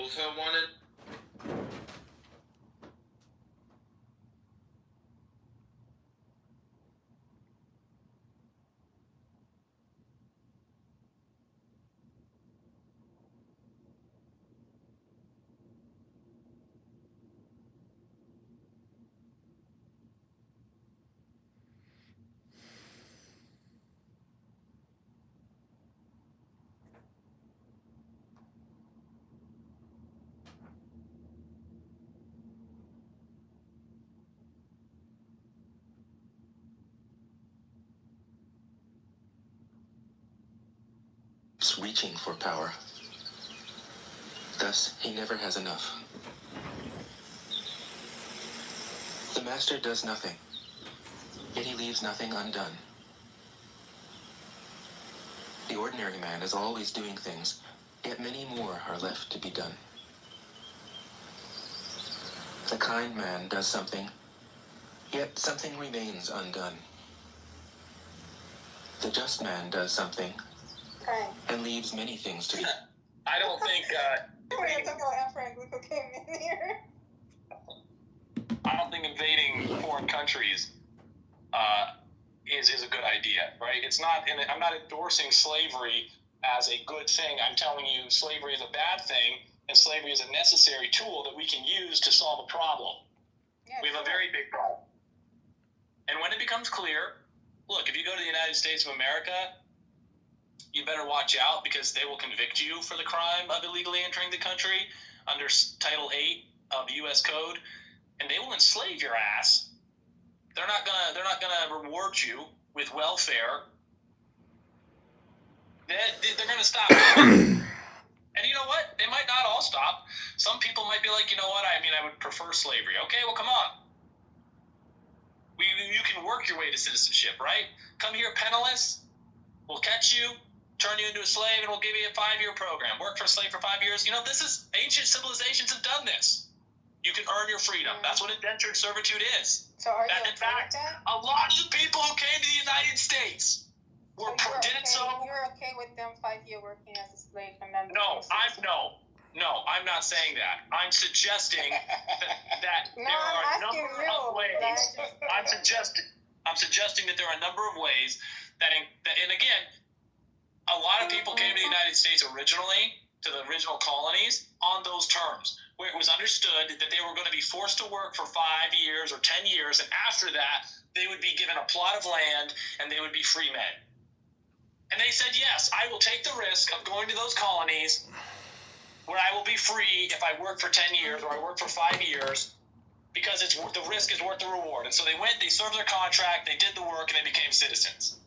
Kitover wanted. Reaching for power. Thus, he never has enough. The master does nothing, yet he leaves nothing undone. The ordinary man is always doing things, yet many more are left to be done. The kind man does something, yet something remains undone. The just man does something, and leaves many things to be. I don't think. I don't think invading foreign countries is a good idea, right? It's not. And I'm not endorsing slavery as a good thing. I'm telling you, slavery is a bad thing, and slavery is a necessary tool that we can use to solve a problem. Yeah, we have a very big problem. And when it becomes clear, look, if you go to the United States of America, you better watch out because they will convict you for the crime of illegally entering the country under Title 8 of the U.S. Code, and they will enslave your ass. They're not gonna reward you with welfare. They're gonna stop. And you know what? They might not all stop. Some people might be like, you know what? I mean, I would prefer slavery. Okay, well, come on. You can work your way to citizenship, right? Come here penniless. We'll catch you, turn you into a slave, and we'll give you a 5-year program. Work for a slave for 5 years. You know, this is ancient civilizations have done this. You can earn your freedom. That's what indentured servitude is. So are you in fact, a lot of the people who came to the United States did it so. You're okay with them 5 year working as a slave and then? No, I'm not saying that. I'm suggesting that there are a number of ways. I'm suggesting that there are a number of ways that, and again, a lot of people came to the United States originally, to the original colonies, on those terms, where it was understood that they were going to be forced to work for 5 years or 10 years, and after that, they would be given a plot of land and they would be free men. And they said, yes, I will take the risk of going to those colonies where I will be free if I work for 10 years or I work for 5 years, because the risk is worth the reward. And so they went, they served their contract, they did the work, and they became citizens.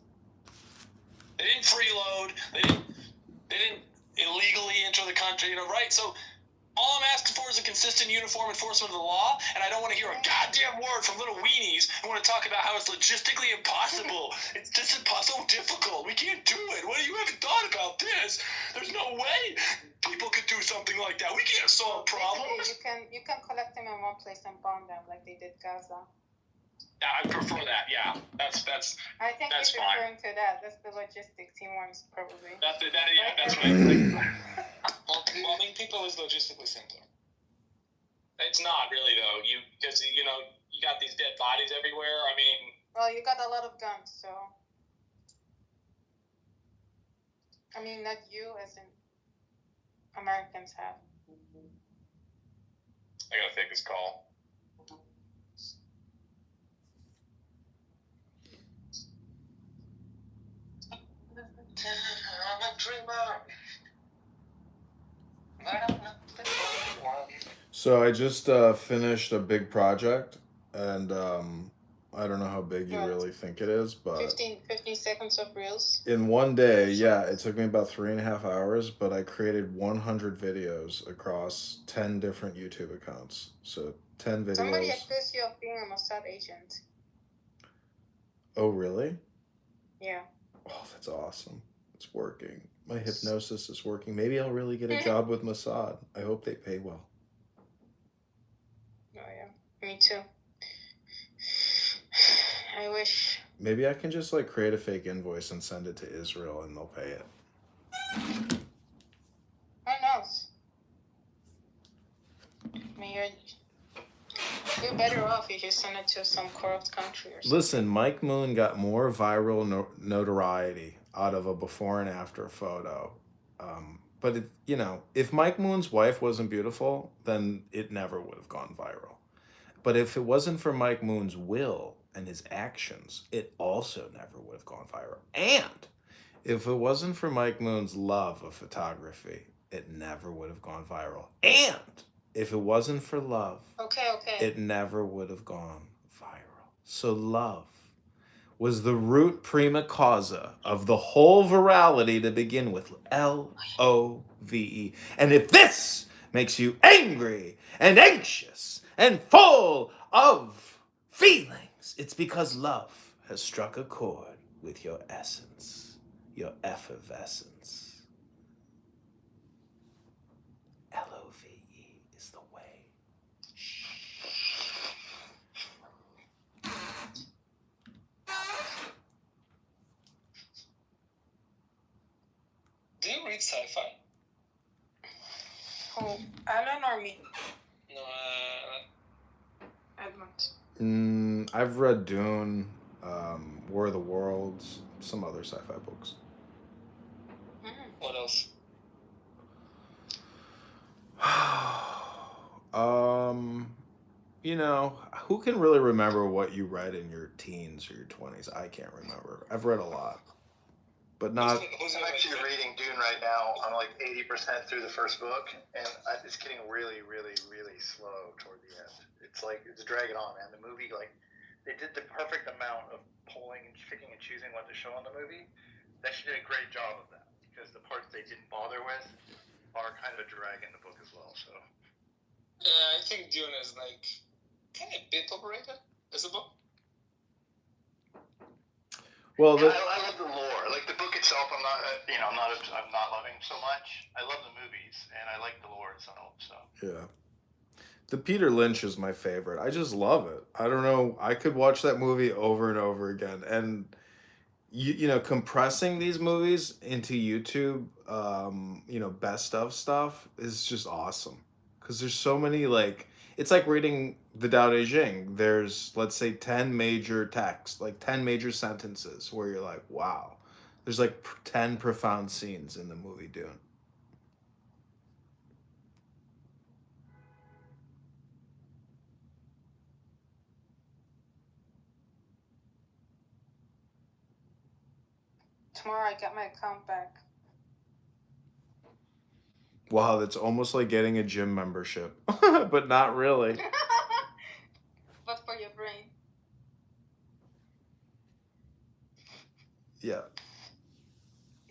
They didn't freeload, they didn't illegally enter the country, right? So all I'm asking for is a consistent, uniform enforcement of the law, and I don't want to hear a goddamn word from little weenies who want to talk about how it's logistically impossible. It's just so difficult. We can't do it. What, you haven't thought about this? There's no way people could do something like that. We can't solve problems. You can collect them in one place and bomb them like they did Gaza. Yeah, I prefer that. Yeah, that's. I think that's he's referring to that. That's the logistics he wants, probably. That's what I think. Well, bombing people is logistically simpler. It's not really though. Because you got these dead bodies everywhere. I mean. Well, you got a lot of guns, so. I mean, not you, as in Americans have. I gotta take this call. I'm a dreamer. So I just finished a big project, and I don't know how big you really think it is, but 15 seconds of reels. In one day, yeah, it took me about 3.5 hours, but I created 100 videos across 10 different YouTube accounts. So 10 videos. Somebody accused you of being a Mossad agent. Oh, really? Yeah. Oh, that's awesome. It's working. My hypnosis is working. Maybe I'll really get a job with Mossad. I hope they pay well. Oh, yeah. Me too. I wish. Maybe I can just create a fake invoice and send it to Israel and they'll pay it. Who knows? You're better off if you send it to some corrupt country or something. Listen, Mike Moon got more viral notoriety out of a before and after photo. But if Mike Moon's wife wasn't beautiful, then it never would have gone viral. But if it wasn't for Mike Moon's will and his actions, it also never would have gone viral. And if it wasn't for Mike Moon's love of photography, it never would have gone viral. And if it wasn't for love, Okay. it never would have gone viral. So love was the root prima causa of the whole virality to begin with. LOVE. And if this makes you angry and anxious and full of feelings, it's because love has struck a chord with your essence, your effervescence. LOVE is the way. Do you read sci-fi? Oh, Alan or me? No, I don't. I've read Dune, War of the Worlds, some other sci-fi books. what else? Who can really remember what you read in your teens or your 20s? I can't remember. I've read a lot, but not. I'm actually reading Dune right now. I'm like 80% through the first book, and it's getting really, really, really slow toward the end. It's like it's dragging on, man. The movie, like, they did the perfect amount of pulling and picking and choosing what to show in the movie. They actually did a great job of that, because the parts they didn't bother with are kind of a drag in the book as well. So Yeah, I think Dune is like kind of a bit overrated as a book. Well, yeah, I love the lore. Like the book itself, I'm not loving so much. I love the movies and I like the lore itself. So yeah. The Peter Lynch is my favorite. I just love it. I don't know. I could watch that movie over and over again. And compressing these movies into YouTube, best of stuff is just awesome. Because there's so many, it's like reading the Tao Te Ching. There's, let's say, 10 major texts, like 10 major sentences where you're like, wow. There's like 10 profound scenes in the movie Dune. Tomorrow I get my account back. Wow, that's almost like getting a gym membership, but not really. But for your brain. Yeah.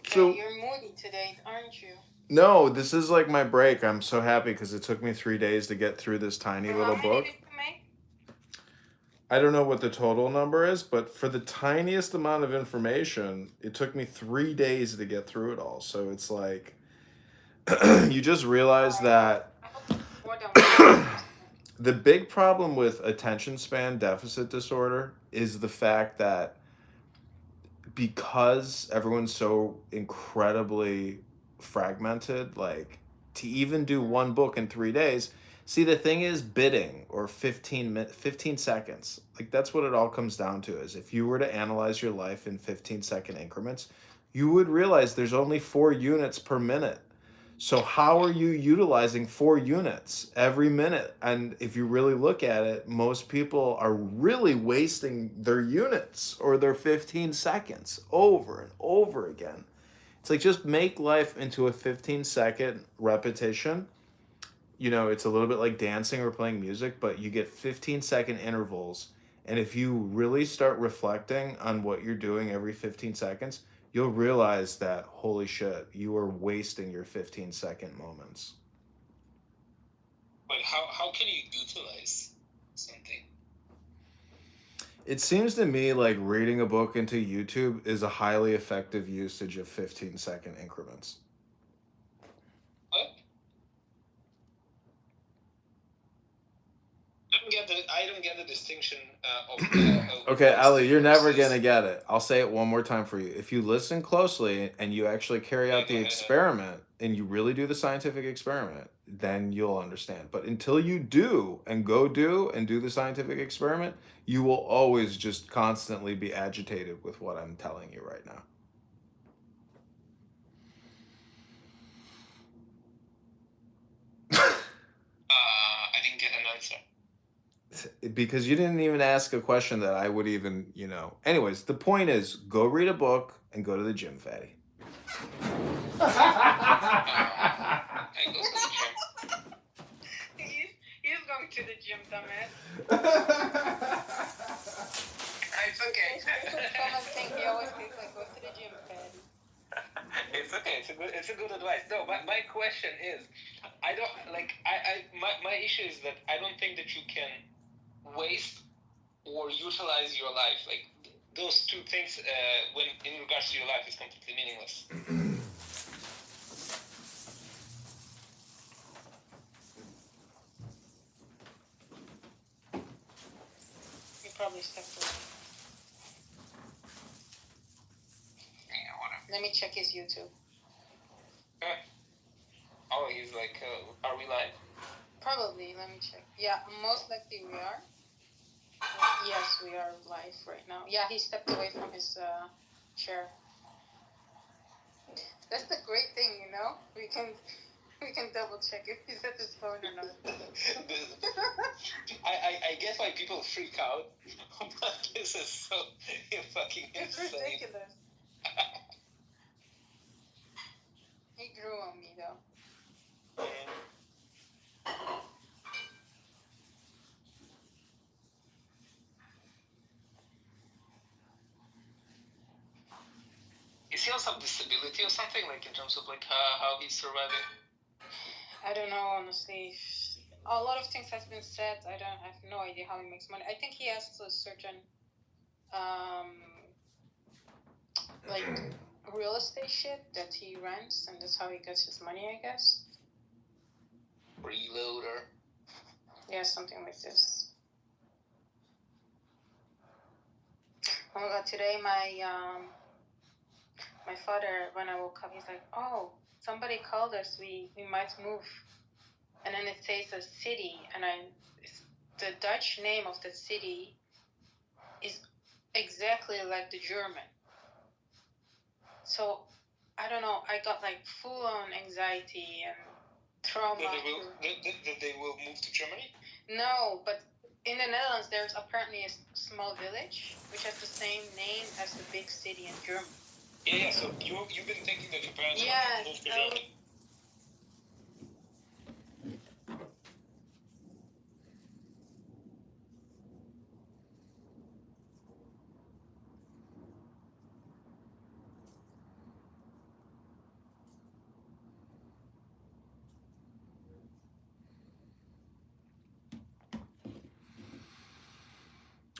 So you're moody today, aren't you? No, this is like my break. I'm so happy because it took me 3 days to get through this tiny little book. Did you make? I don't know what the total number is, but for the tiniest amount of information, it took me 3 days to get through it all. So it's like, you just realize that the big problem with attention span deficit disorder is the fact that because everyone's so incredibly fragmented, like to even do one book in 3 days. See, the thing is bidding or 15 seconds. Like that's what it all comes down to is if you were to analyze your life in 15-second increments, you would realize there's only 4 units per minute. So how are you utilizing 4 units every minute? And if you really look at it, most people are really wasting their units or their 15 seconds over and over again. It's like just make life into a 15-second repetition. It's a little bit like dancing or playing music, but you get 15-second intervals. And if you really start reflecting on what you're doing every 15 seconds, you'll realize that, holy shit, you are wasting your 15-second moments. But how can you utilize something? It seems to me like reading a book into YouTube is a highly effective usage of 15-second increments. What? don't get the distinction of. Okay, Ali, you're never versus- gonna get it. I'll say it one more time for you. If you listen closely and you actually carry out the experiment and you really do the scientific experiment, then you'll understand. But until you do the scientific experiment, you will always just constantly be agitated with what I'm telling you right now. I didn't get an answer. Because you didn't even ask a question that I would even, Anyways, the point is, go read a book and go to the gym, fatty. I go to the gym. He's going to the gym, dumbass. It's okay. It's a common thing. He always says, like, go to the gym, fatty. It's okay. It's a good advice. No, my question is, I don't like. My issue is that I don't think that you can waste or utilize your life. Like those two things, when in regards to your life, is completely meaningless. He probably stepped away. Yeah, whatever. Let me check his YouTube. Oh, he's like, are we live? Probably. Let me check. Yeah, most likely we are. Yes, we are live right now. Yeah, he stepped away from his chair. That's the great thing, We can double check if he's at his phone or not. I get why people freak out, but this is so fucking It's insane. ridiculous. He grew on me though. Is he on some disability or something, like in terms of like how he's surviving? I don't know, honestly. A lot of things has been said. I have no idea how he makes money. I think he has a certain like real estate shit that he rents, and that's how he gets his money, I guess. Freeloader. Yeah, something like this. Oh my god, today my father, when I woke up, he's like, oh, somebody called us, we might move. And then it says a city, and the Dutch name of the city is exactly like the German. So, I don't know, I got like full-on anxiety and trauma. That they will move to Germany? No, but in the Netherlands, there's apparently a small village which has the same name as the big city in Germany. Yeah, so you've been thinking that your parents Yeah, will move to Germany?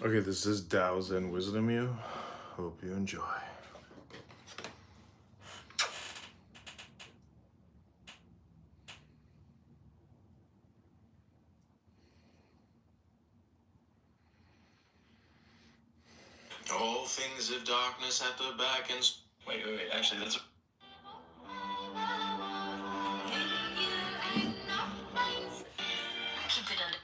Okay, this is Tao Zen Wisdom You. Hope you enjoy. All things of darkness at the back and... Wait, actually, that's... Keep it under.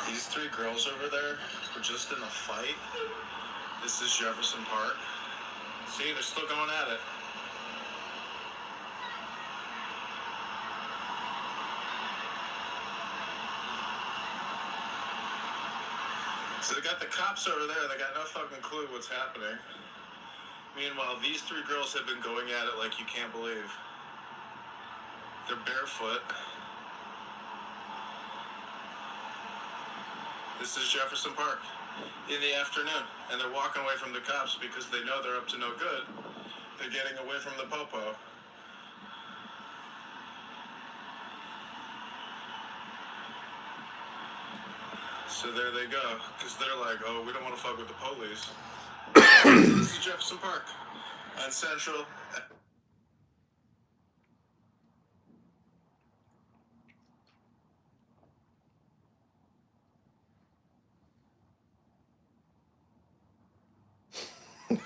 These three girls over there were just in a fight. This is Jefferson Park. See, they're still going at it. So they got the cops over there. They got no fucking clue what's happening. Meanwhile, these three girls have been going at it like you can't believe. They're barefoot. This is Jefferson Park in the afternoon, and they're walking away from the cops because they know they're up to no good. They're getting away from the popo. So there they go, because they're like, oh, we don't want to fuck with the police. This is Jefferson Park on Central.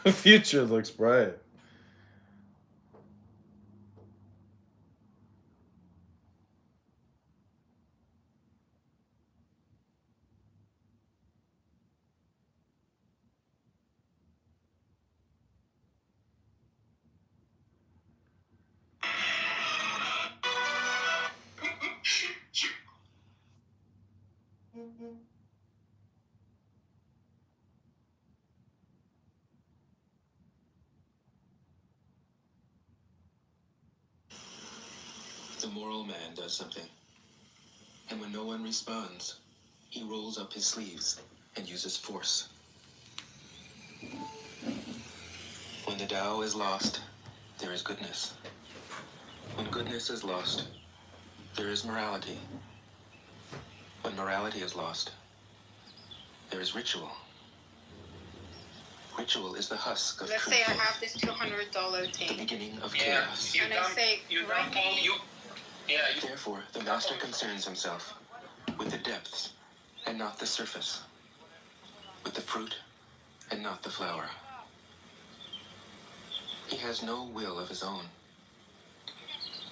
The future looks bright. The moral man does something. And when no one responds, he rolls up his sleeves and uses force. When the Tao is lost, there is goodness. When goodness is lost, there is morality. When morality is lost, there is ritual. Ritual is the husk of Let's truth. say I have this $200 The thing. beginning of Yeah, chaos. you And I dump, say, you write dump all, me. you Therefore, the master concerns himself with the depths and not the surface, with the fruit and not the flower. He has no will of his own.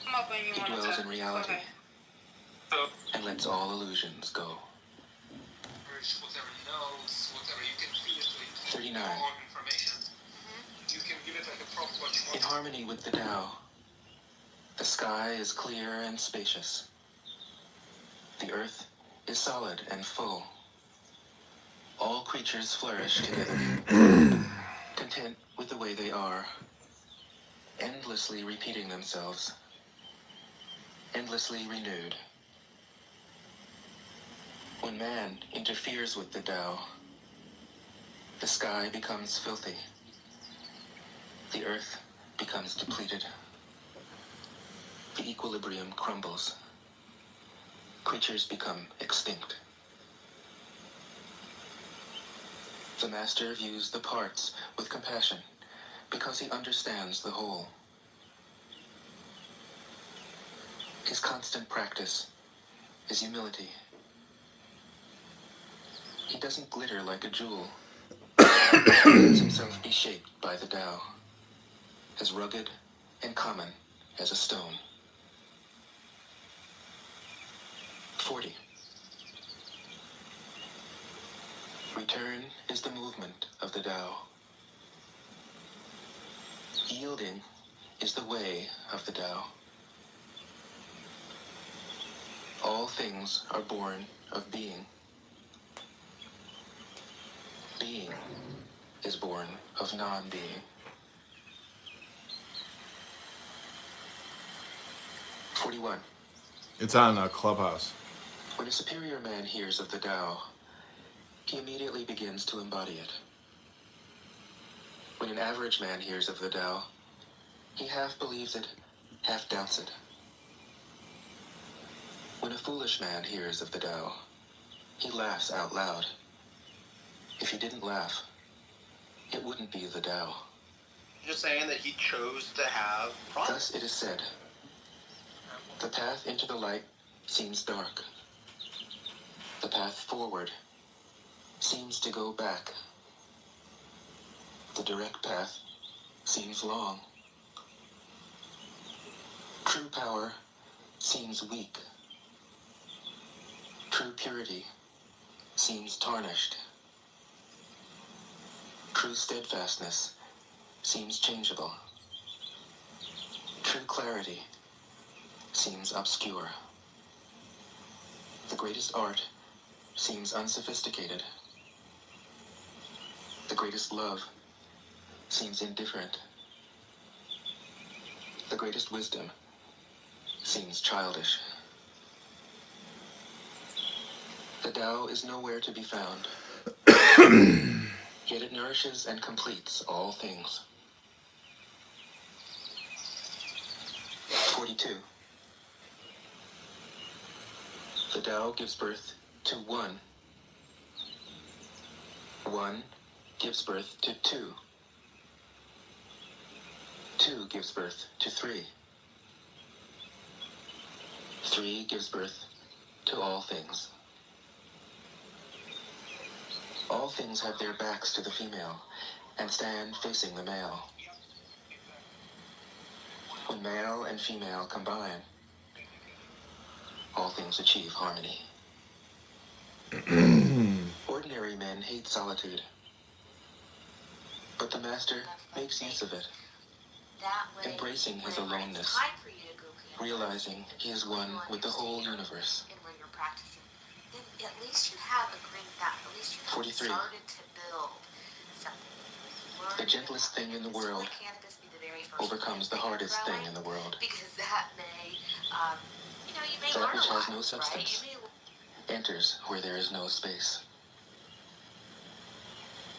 Come up when you He want to dwells talk. in reality and lets all illusions go. whatever notes, whatever, you can feed it with 39. more information. You can give it like a prompt what you In want. harmony with the Tao, the sky is clear and spacious. The earth is solid and full. All creatures flourish together, content with the way they are, endlessly repeating themselves, endlessly renewed. When man interferes with the Tao, the sky becomes filthy. The earth becomes depleted. The equilibrium crumbles. Creatures become extinct. The master views the parts with compassion because he understands the whole. His constant practice is humility. He doesn't glitter like a jewel. He lets himself be shaped by the Tao, as rugged and common as a stone. 40. Return is the movement of the Tao. Yielding is the way of the Tao. All things are born of being. Being is born of non-being. 41. It's on Clubhouse. When a superior man hears of the Tao, he immediately begins to embody it. When an average man hears of the Tao, he half believes it, half doubts it. When a foolish man hears of the Tao, he laughs out loud. If he didn't laugh, it wouldn't be the Tao. You're saying that he chose to have problems. Thus it is said, the path into the light seems dark. The path forward seems to go back. The direct path seems long. True power seems weak. True purity seems tarnished. True steadfastness seems changeable. True clarity seems obscure. The greatest art seems unsophisticated. The greatest love seems indifferent. The greatest wisdom seems childish. The Tao is nowhere to be found, yet it nourishes and completes all things. 42. The Tao gives birth to one 1 gives birth to 2. 2 gives birth to 3. 3 gives birth to all things. All things have their backs to the female and stand facing the male. When male and female combine, all things achieve harmony. Ordinary men hate solitude, but the master makes use of it, embracing his aloneness, realizing he is one with the whole universe. 43. The gentlest thing in the world overcomes the hardest thing in the world. That which has no substance enters where there is no space.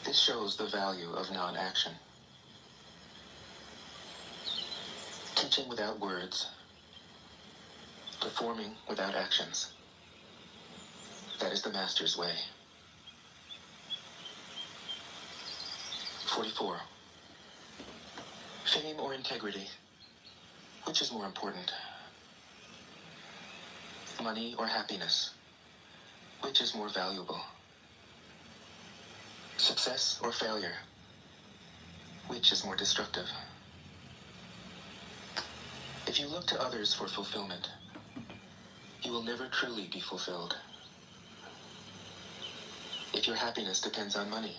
This shows the value of non-action. Teaching without words, performing without actions. That is the master's way. 44. Fame or integrity? Which is more important? Money or happiness? Which is more valuable? Success or failure? Which is more destructive? If you look to others for fulfillment, you will never truly be fulfilled. If your happiness depends on money,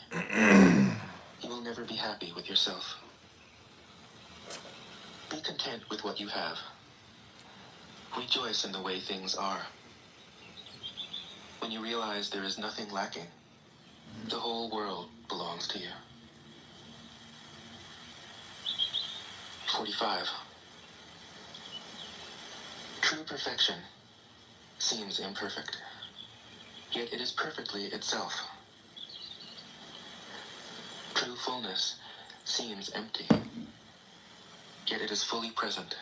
you will never be happy with yourself. Be content with what you have. Rejoice in the way things are. When you realize there is nothing lacking, the whole world belongs to you. 45. True perfection seems imperfect, yet it is perfectly itself. True fullness seems empty, yet it is fully present.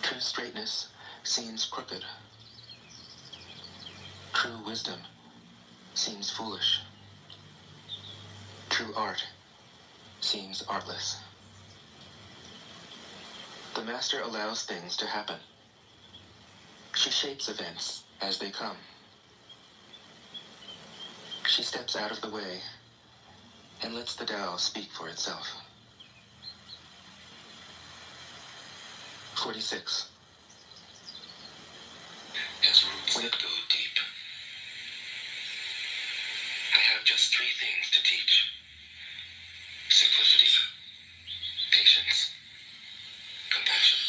True straightness seems crooked. True wisdom seems foolish. True art seems artless. The master allows things to happen. She shapes events as they come. She steps out of the way and lets the Tao speak for itself. 46. Has roots that go deep. I have just 3 things to teach. Simplicity, patience, compassion.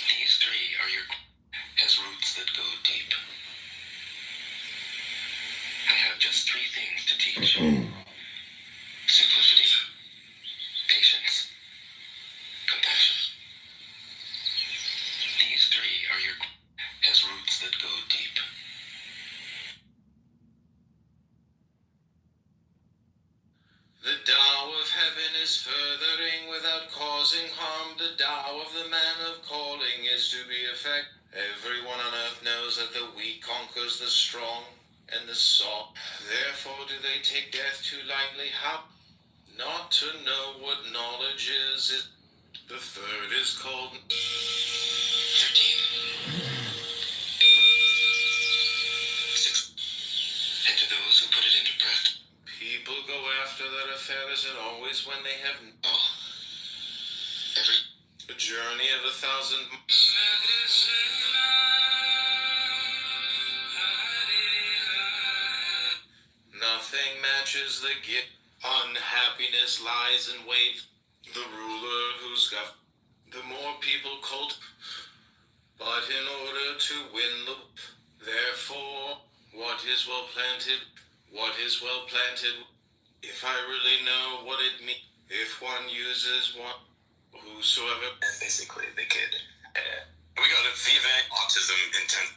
These 3 are your has roots that go deep. I have just 3 things to teach. Simplicity, patience, compassion. These 3 are your has roots that go deep. The Tao of heaven is furthering without causing harm. The Tao of the man of calling is to be effect. Everyone on earth knows that the weak conquers the strong and the soft. Therefore do they take death too lightly. How? Not to know what knowledge is. The third is called 13. 6. And to those who put it into practice. people go after that affair as it always when they have Every a journey of 1,000 Nothing matches the gift. Unhappiness lies in wait. The ruler who's got the more people cult. But in order to win the therefore, what is well planted, if I really know what it means, if one uses one, whosoever. and basically the kid. We got a Vivek autism intent.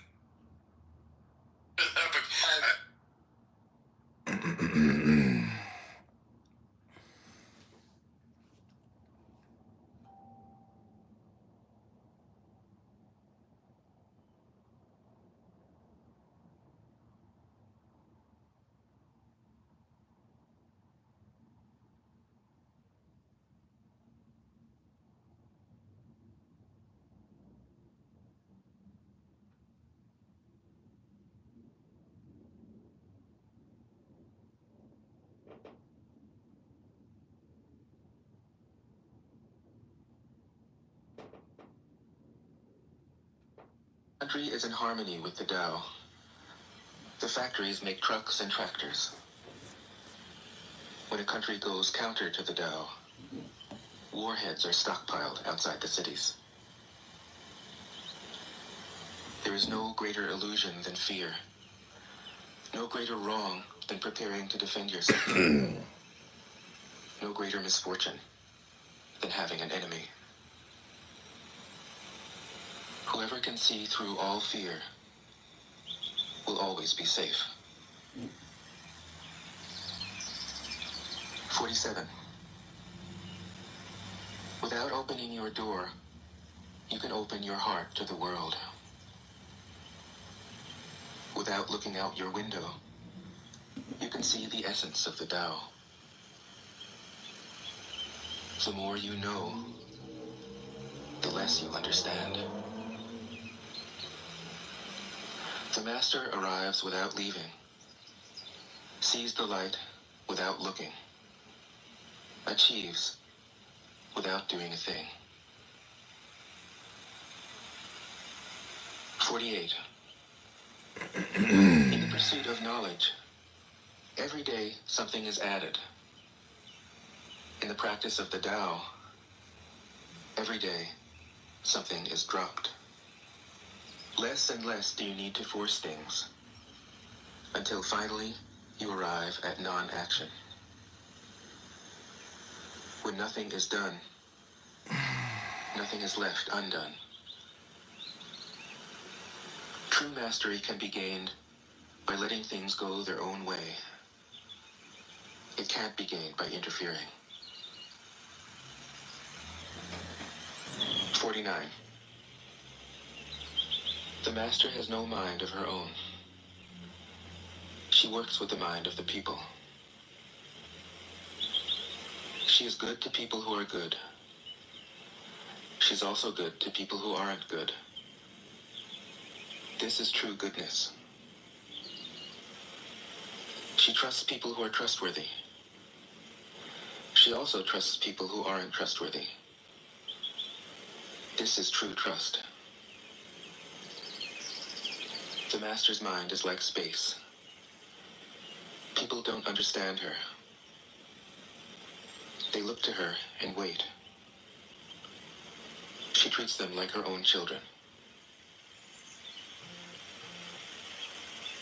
country is in harmony with the Tao. The factories make trucks and tractors. When a country goes counter to the Tao, warheads are stockpiled outside the cities. There is no greater illusion than fear. No greater wrong than preparing to defend yourself. No greater misfortune than having an enemy. Whoever can see through all fear will always be safe. 47. Without opening your door, you can open your heart to the world. Without looking out your window, you can see the essence of the Tao. The more you know, the less you understand. The master arrives without leaving, sees the light without looking, achieves without doing a thing. 48. In the pursuit of knowledge, every day something is added. In the practice of the Tao, every day something is dropped. Less and less do you need to force things, until finally you arrive at non-action. When nothing is done, nothing is left undone. True mastery can be gained by letting things go their own way. It can't be gained by interfering. 49. The master has no mind of her own. She works with the mind of the people. She is good to people who are good. She's also good to people who aren't good. This is true goodness. She trusts people who are trustworthy. She also trusts people who aren't trustworthy. This is true trust. The master's mind is like space. People don't understand her. They look to her and wait. She treats them like her own children.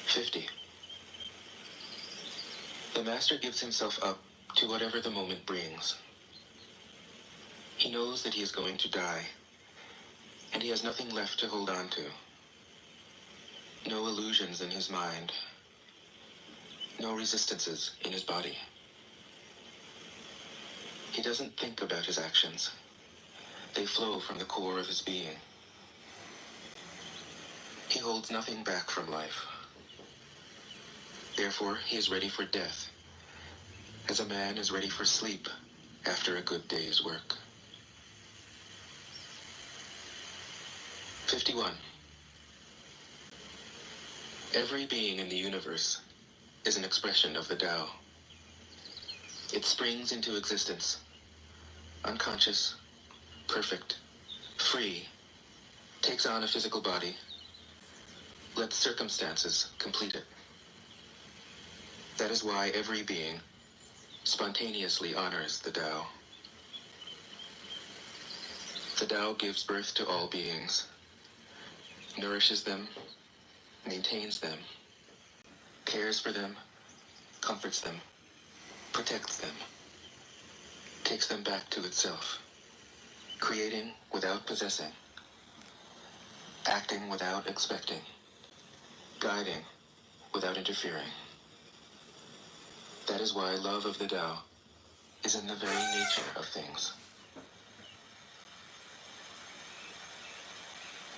50. The master gives himself up to whatever the moment brings. He knows that he is going to die, and he has nothing left to hold on to. No illusions in his mind. No resistances in his body. He doesn't think about his actions. They flow from the core of his being. He holds nothing back from life. Therefore, he is ready for death, as a man is ready for sleep after a good day's work. 51. Every being in the universe is an expression of the Tao. It springs into existence, unconscious, perfect, free, takes on a physical body, lets circumstances complete it. That is why every being spontaneously honors the Tao. The Tao gives birth to all beings, nourishes them, maintains them, cares for them, comforts them, protects them, takes them back to itself, creating without possessing, acting without expecting, guiding without interfering. That is why love of the Tao is in the very nature of things.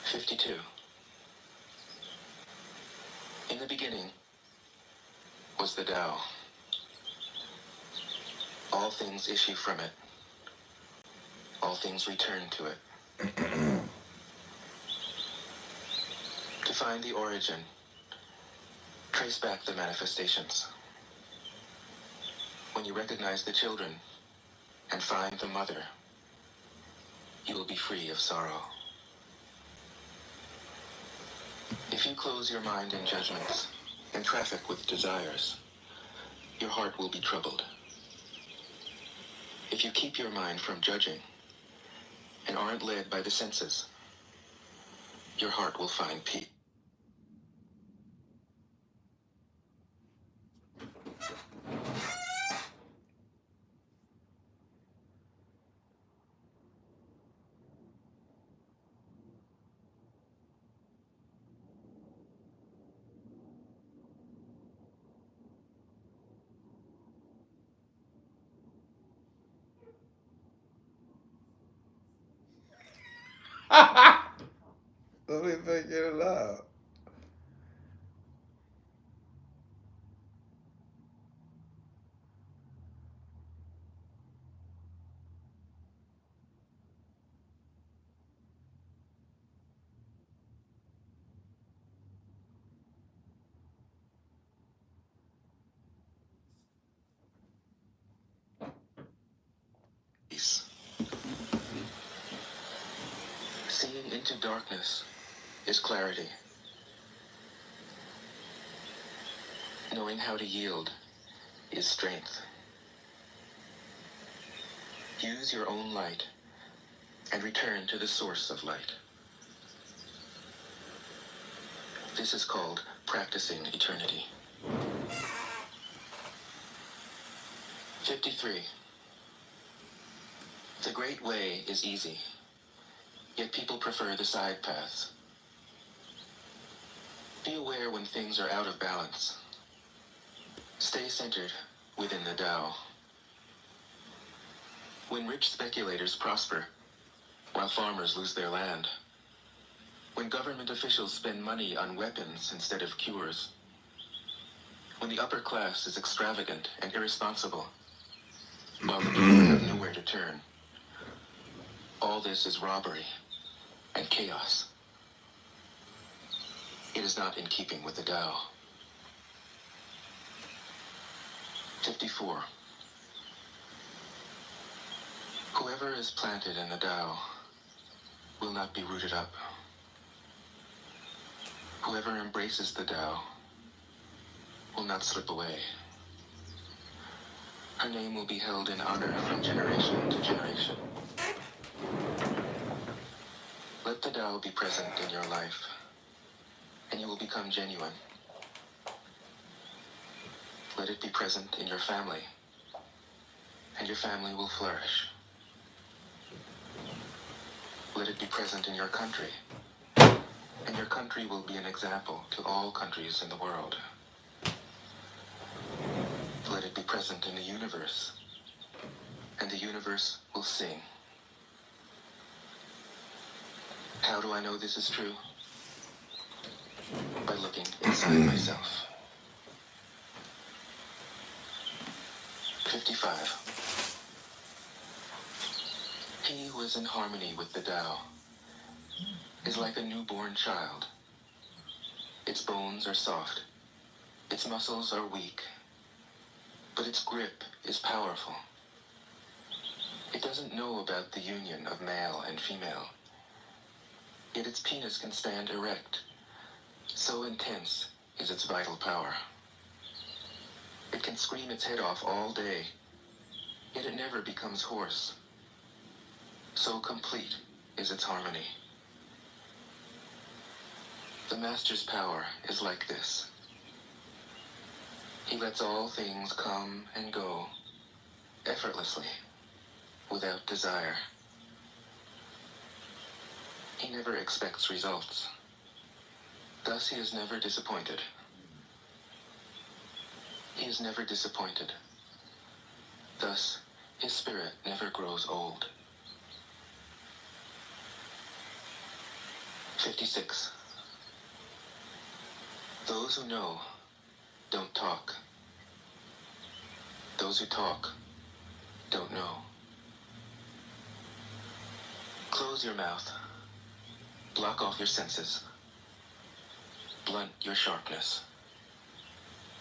52. In the beginning was the Tao. All things issue from it. All things return to it. To find the origin, trace back the manifestations. When you recognize the children and find the mother, you will be free of sorrow. If you close your mind in judgments and traffic with desires, your heart will be troubled. If you keep your mind from judging and aren't led by the senses, your heart will find peace. Let me figure it out. Seeing into darkness is clarity. Knowing how to yield is strength. Use your own light and return to the source of light. This is called practicing eternity. 53. The great way is easy, yet people prefer the side paths. Be aware when things are out of balance. Stay centered within the Tao. When rich speculators prosper, while farmers lose their land. When government officials spend money on weapons instead of cures. When the upper class is extravagant and irresponsible, while the people have nowhere to turn. All this is robbery and chaos. It is not in keeping with the Tao. 54. Whoever is planted in the Tao will not be rooted up. Whoever embraces the Tao will not slip away. Her name will be held in honor from generation to generation. Let the Tao be present in your life, and you will become genuine. Let it be present in your family, and your family will flourish. Let it be present in your country, and your country will be an example to all countries in the world. Let it be present in the universe, and the universe will sing. How do I know this is true? By looking inside myself. 55. He who is in harmony with the Tao is like a newborn child. Its bones are soft, its muscles are weak, but its grip is powerful. It doesn't know about the union of male and female, yet its penis can stand erect. So intense is its vital power. It can scream its head off all day, yet it never becomes hoarse. So complete is its harmony. The Master's power is like this. He lets all things come and go effortlessly, without desire. He never expects results. Thus he is never disappointed. He is never disappointed. Thus his spirit never grows old. 56. Those who know don't talk. Those who talk don't know. Close your mouth. Block off your senses. Blunt your sharpness.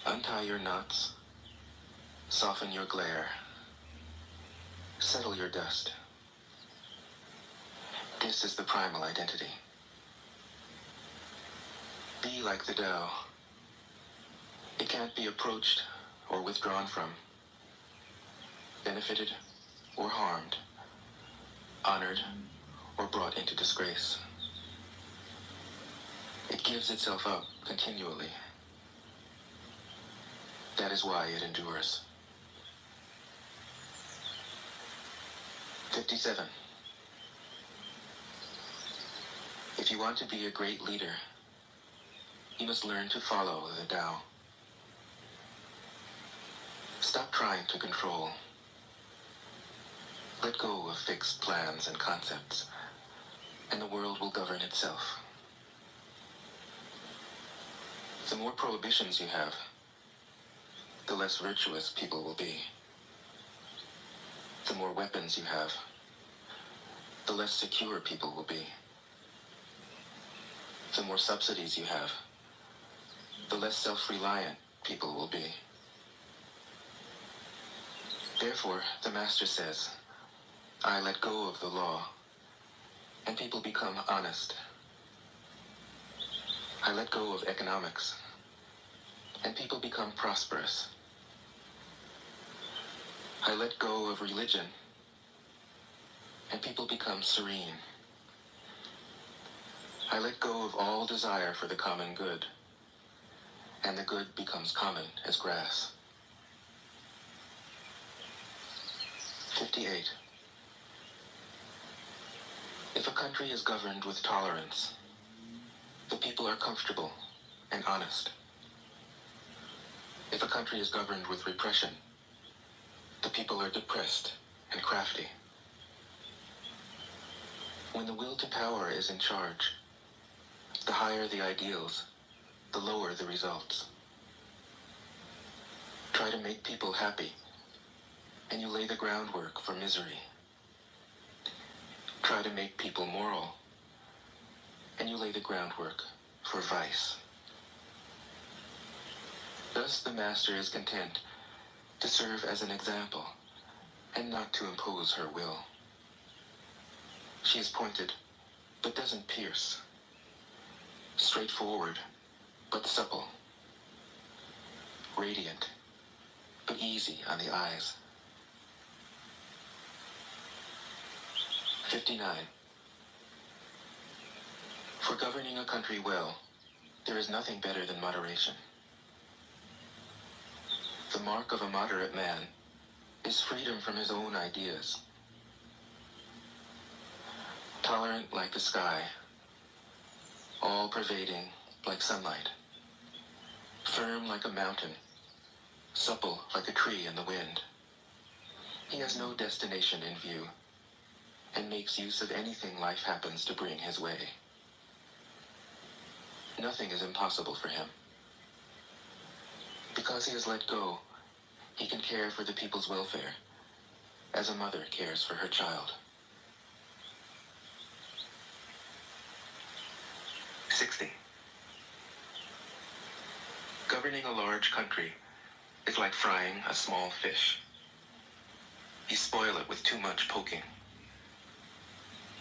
Untie your knots. Soften your glare. Settle your dust. This is the primal identity. Be like the Tao. It can't be approached or withdrawn from, benefited or harmed, honored or brought into disgrace. It gives itself up continually. That is why it endures. 57. If you want to be a great leader, you must learn to follow the Tao. Stop trying to control. Let go of fixed plans and concepts, and the world will govern itself. The more prohibitions you have, the less virtuous people will be. The more weapons you have, the less secure people will be. The more subsidies you have, the less self-reliant people will be. Therefore, the Master says, I let go of the law, and people become honest. I let go of economics, and people become prosperous. I let go of religion, and people become serene. I let go of all desire for the common good, and the good becomes common as grass. 58. If a country is governed with tolerance, the people are comfortable and honest. If a country is governed with repression, the people are depressed and crafty. When the will to power is in charge, the higher the ideals, the lower the results. Try to make people happy, and you lay the groundwork for misery. Try to make people moral, and you lay the groundwork for vice. Thus the Master is content to serve as an example, and not to impose her will. She is pointed, but doesn't pierce. Straightforward, but supple. Radiant, but easy on the eyes. 59. For governing a country well, there is nothing better than moderation. The mark of a moderate man is freedom from his own ideas. Tolerant like the sky, all-pervading like sunlight, firm like a mountain, supple like a tree in the wind. He has no destination in view, and makes use of anything life happens to bring his way. Nothing is impossible for him. Because he has let go, he can care for the people's welfare, as a mother cares for her child. 60. Governing a large country is like frying a small fish. You spoil it with too much poking.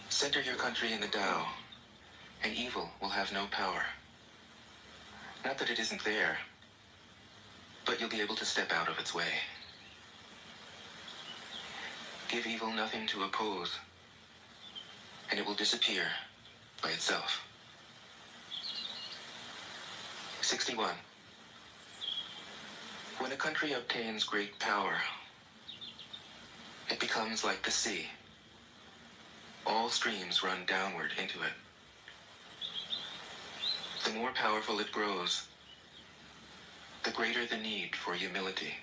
Center your country in the Tao, and evil will have no power. Not that it isn't there, but you'll be able to step out of its way. Give evil nothing to oppose, and it will disappear by itself. 61. When a country obtains great power, it becomes like the sea. All streams run downward into it. The more powerful it grows, the greater the need for humility.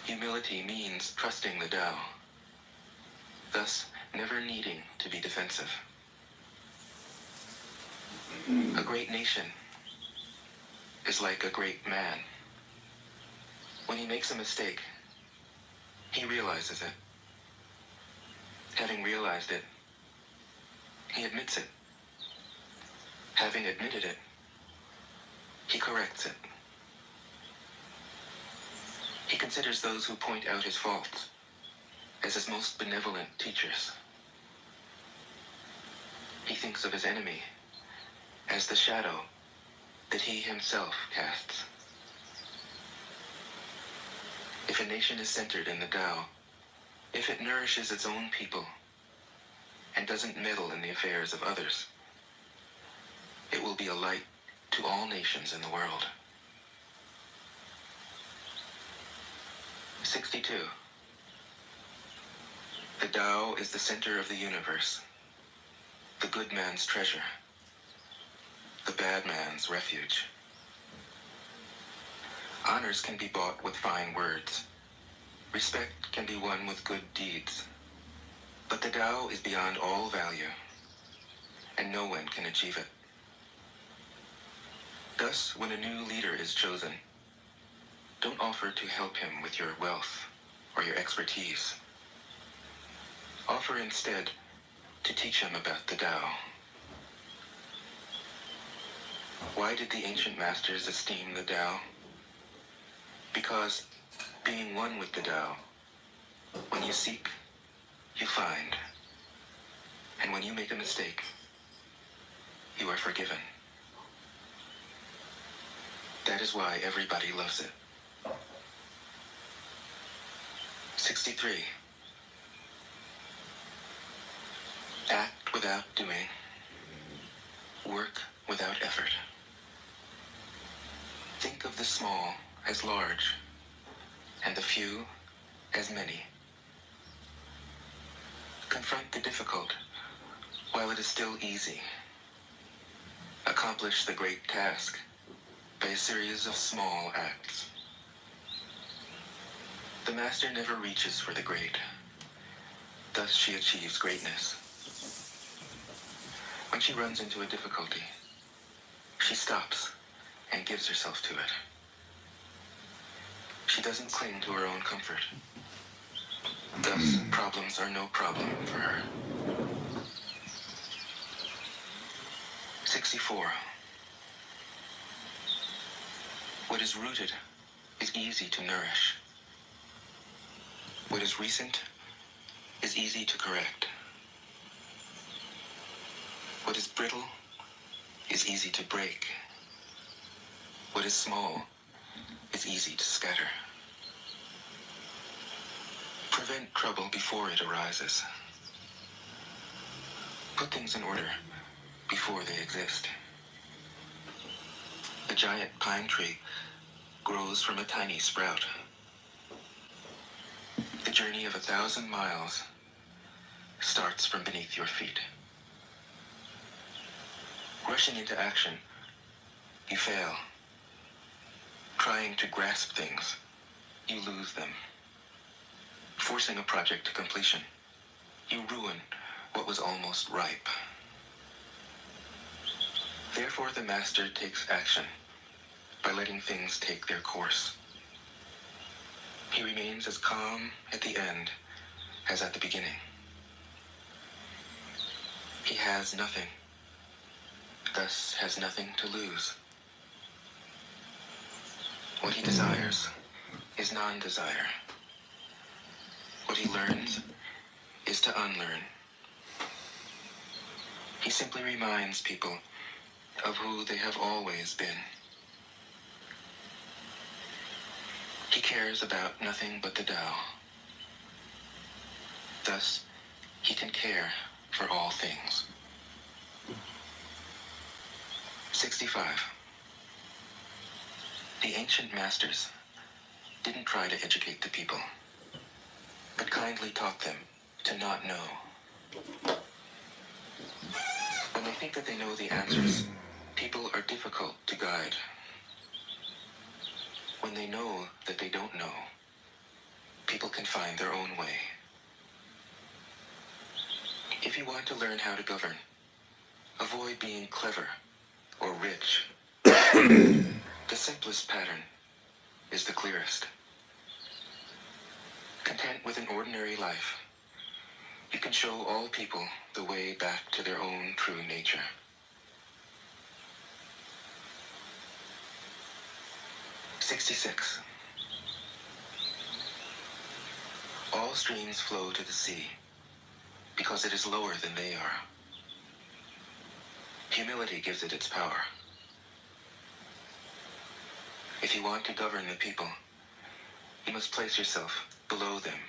Humility means trusting the Tao, thus never needing to be defensive. A great nation is like a great man. When he makes a mistake, he realizes it. Having realized it, he admits it. Having admitted it, he corrects it. He considers those who point out his faults as his most benevolent teachers. He thinks of his enemy as the shadow that he himself casts. If a nation is centered in the Tao, if it nourishes its own people and doesn't meddle in the affairs of others, it will be a light to all nations in the world. 62. The Tao is the center of the universe, the good man's treasure, the bad man's refuge. Honors can be bought with fine words. Respect can be won with good deeds. But the Tao is beyond all value, and no one can achieve it. Thus, when a new leader is chosen, don't offer to help him with your wealth or your expertise. Offer instead to teach him about the Tao. Why did the ancient masters esteem the Tao? Because being one with the Tao, when you seek, you find. And when you make a mistake, you are forgiven. That is why everybody loves it. 63. Act without doing. Work without effort. Think of the small as large, and the few as many. Confront the difficult while it is still easy. Accomplish the great task by a series of small acts. The master never reaches for the great. Thus she achieves greatness. When she runs into a difficulty, she stops and gives herself to it. She doesn't cling to her own comfort. Thus, problems are no problem for her. 64. What is rooted is easy to nourish. What is recent is easy to correct. What is brittle is easy to break. What is small is easy to scatter. Prevent trouble before it arises. Put things in order before they exist. A giant pine tree grows from a tiny sprout. The journey of 1,000 miles starts from beneath your feet. Rushing into action, you fail. Trying to grasp things, you lose them. Forcing a project to completion, you ruin what was almost ripe. Therefore, the master takes action by letting things take their course. He remains as calm at the end as at the beginning. He has nothing, thus has nothing to lose. What he desires is non-desire. What he learns is to unlearn. He simply reminds people of who they have always been. He cares about nothing but the Tao. Thus, he can care for all things. 65. The ancient masters didn't try to educate the people, but kindly taught them to not know. When they think that they know the answers, people are difficult to guide. When they know that they don't know, people can find their own way. If you want to learn how to govern, avoid being clever or rich. The simplest pattern is the clearest. Content with an ordinary life, you can show all people the way back to their own true nature. 66. All streams flow to the sea because it is lower than they are. Humility gives it its power. If you want to govern the people, you must place yourself below them.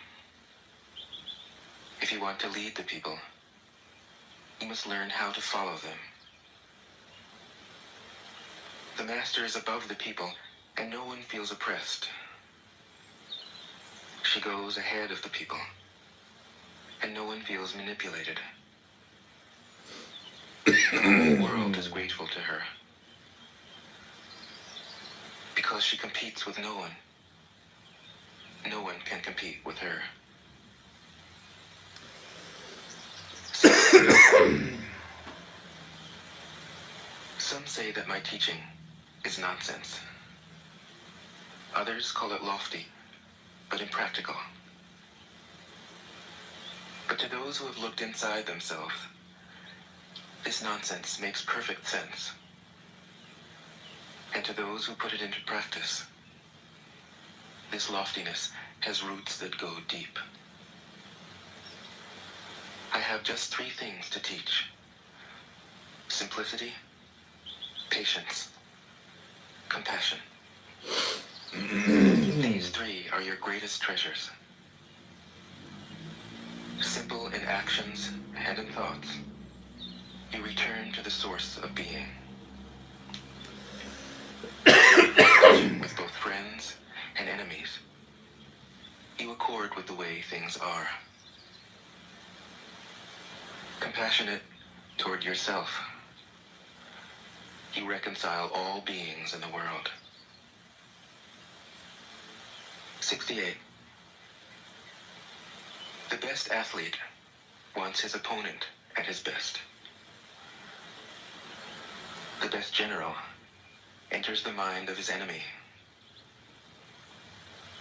If you want to lead the people, you must learn how to follow them. The master is above the people, and no one feels oppressed. She goes ahead of the people, and no one feels manipulated. The whole world is grateful to her, because she competes with no one. No one can compete with her. Some say that my teaching is nonsense. Others call it lofty, but impractical. But to those who have looked inside themselves, this nonsense makes perfect sense. And to those who put it into practice, this loftiness has roots that go deep. I have just 3 things to teach: simplicity, patience, compassion. These 3 are your greatest treasures. Simple in actions and in thoughts, you return to the source of being. With both friends and enemies, you accord with the way things are. Compassionate toward yourself, you reconcile all beings in the world. 68. The best athlete wants his opponent at his best. The best general enters the mind of his enemy.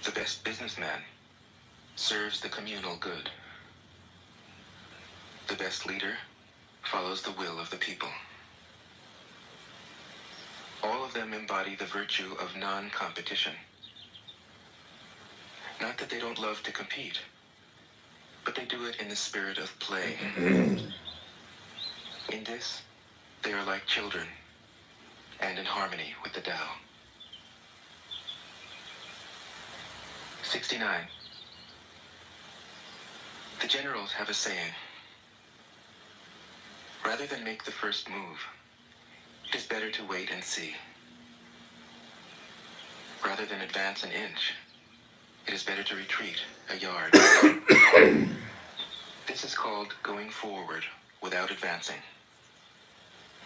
The best businessman serves the communal good. The best leader follows the will of the people. All of them embody the virtue of non-competition. Not that they don't love to compete, but they do it in the spirit of play. In this, they are like children, and in harmony with the Tao. 69. The generals have a saying: rather than make the first move, it is better to wait and see. Rather than advance an inch, it is better to retreat a yard. This is called going forward without advancing,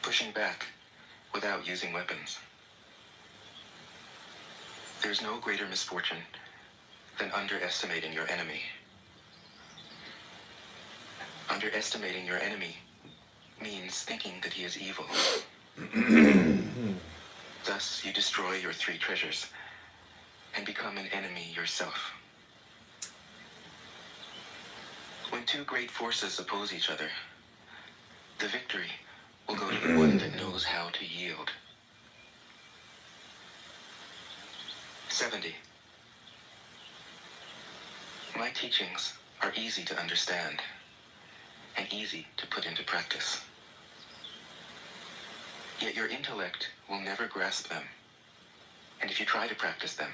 pushing back without using weapons. There's no greater misfortune than underestimating your enemy. Underestimating your enemy means thinking that he is evil. Thus, you destroy your 3 treasures and become an enemy yourself. When 2 great forces oppose each other, the victory will go to the one that knows how to yield. 70. My teachings are easy to understand and easy to put into practice. Yet your intellect will never grasp them, and if you try to practice them,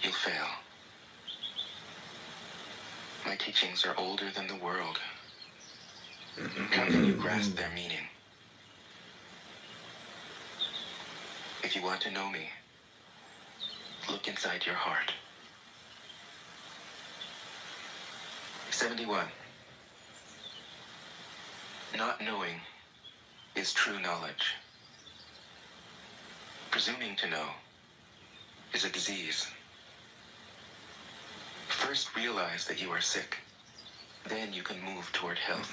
you'll fail. My teachings are older than the world. How can you grasp their meaning? If you want to know me, look inside your heart. 71. Not knowing is true knowledge. Presuming to know is a disease. First realize that you are sick. Then you can move toward health.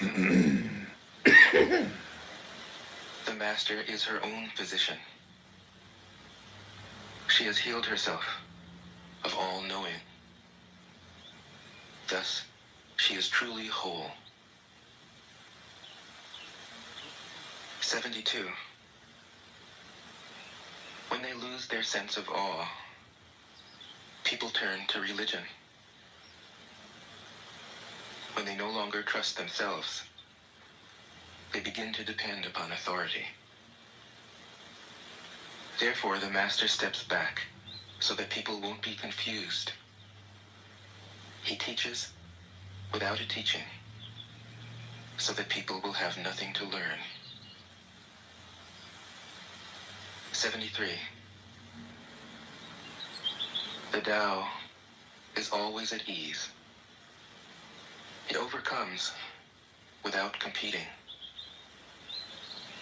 The master is her own physician. She has healed herself of all knowing. Thus, she is truly whole. 72. When they lose their sense of awe, people turn to religion. When they no longer trust themselves, they begin to depend upon authority. Therefore, the master steps back so that people won't be confused. He teaches without a teaching so that people will have nothing to learn. 73. The Tao is always at ease. It overcomes without competing,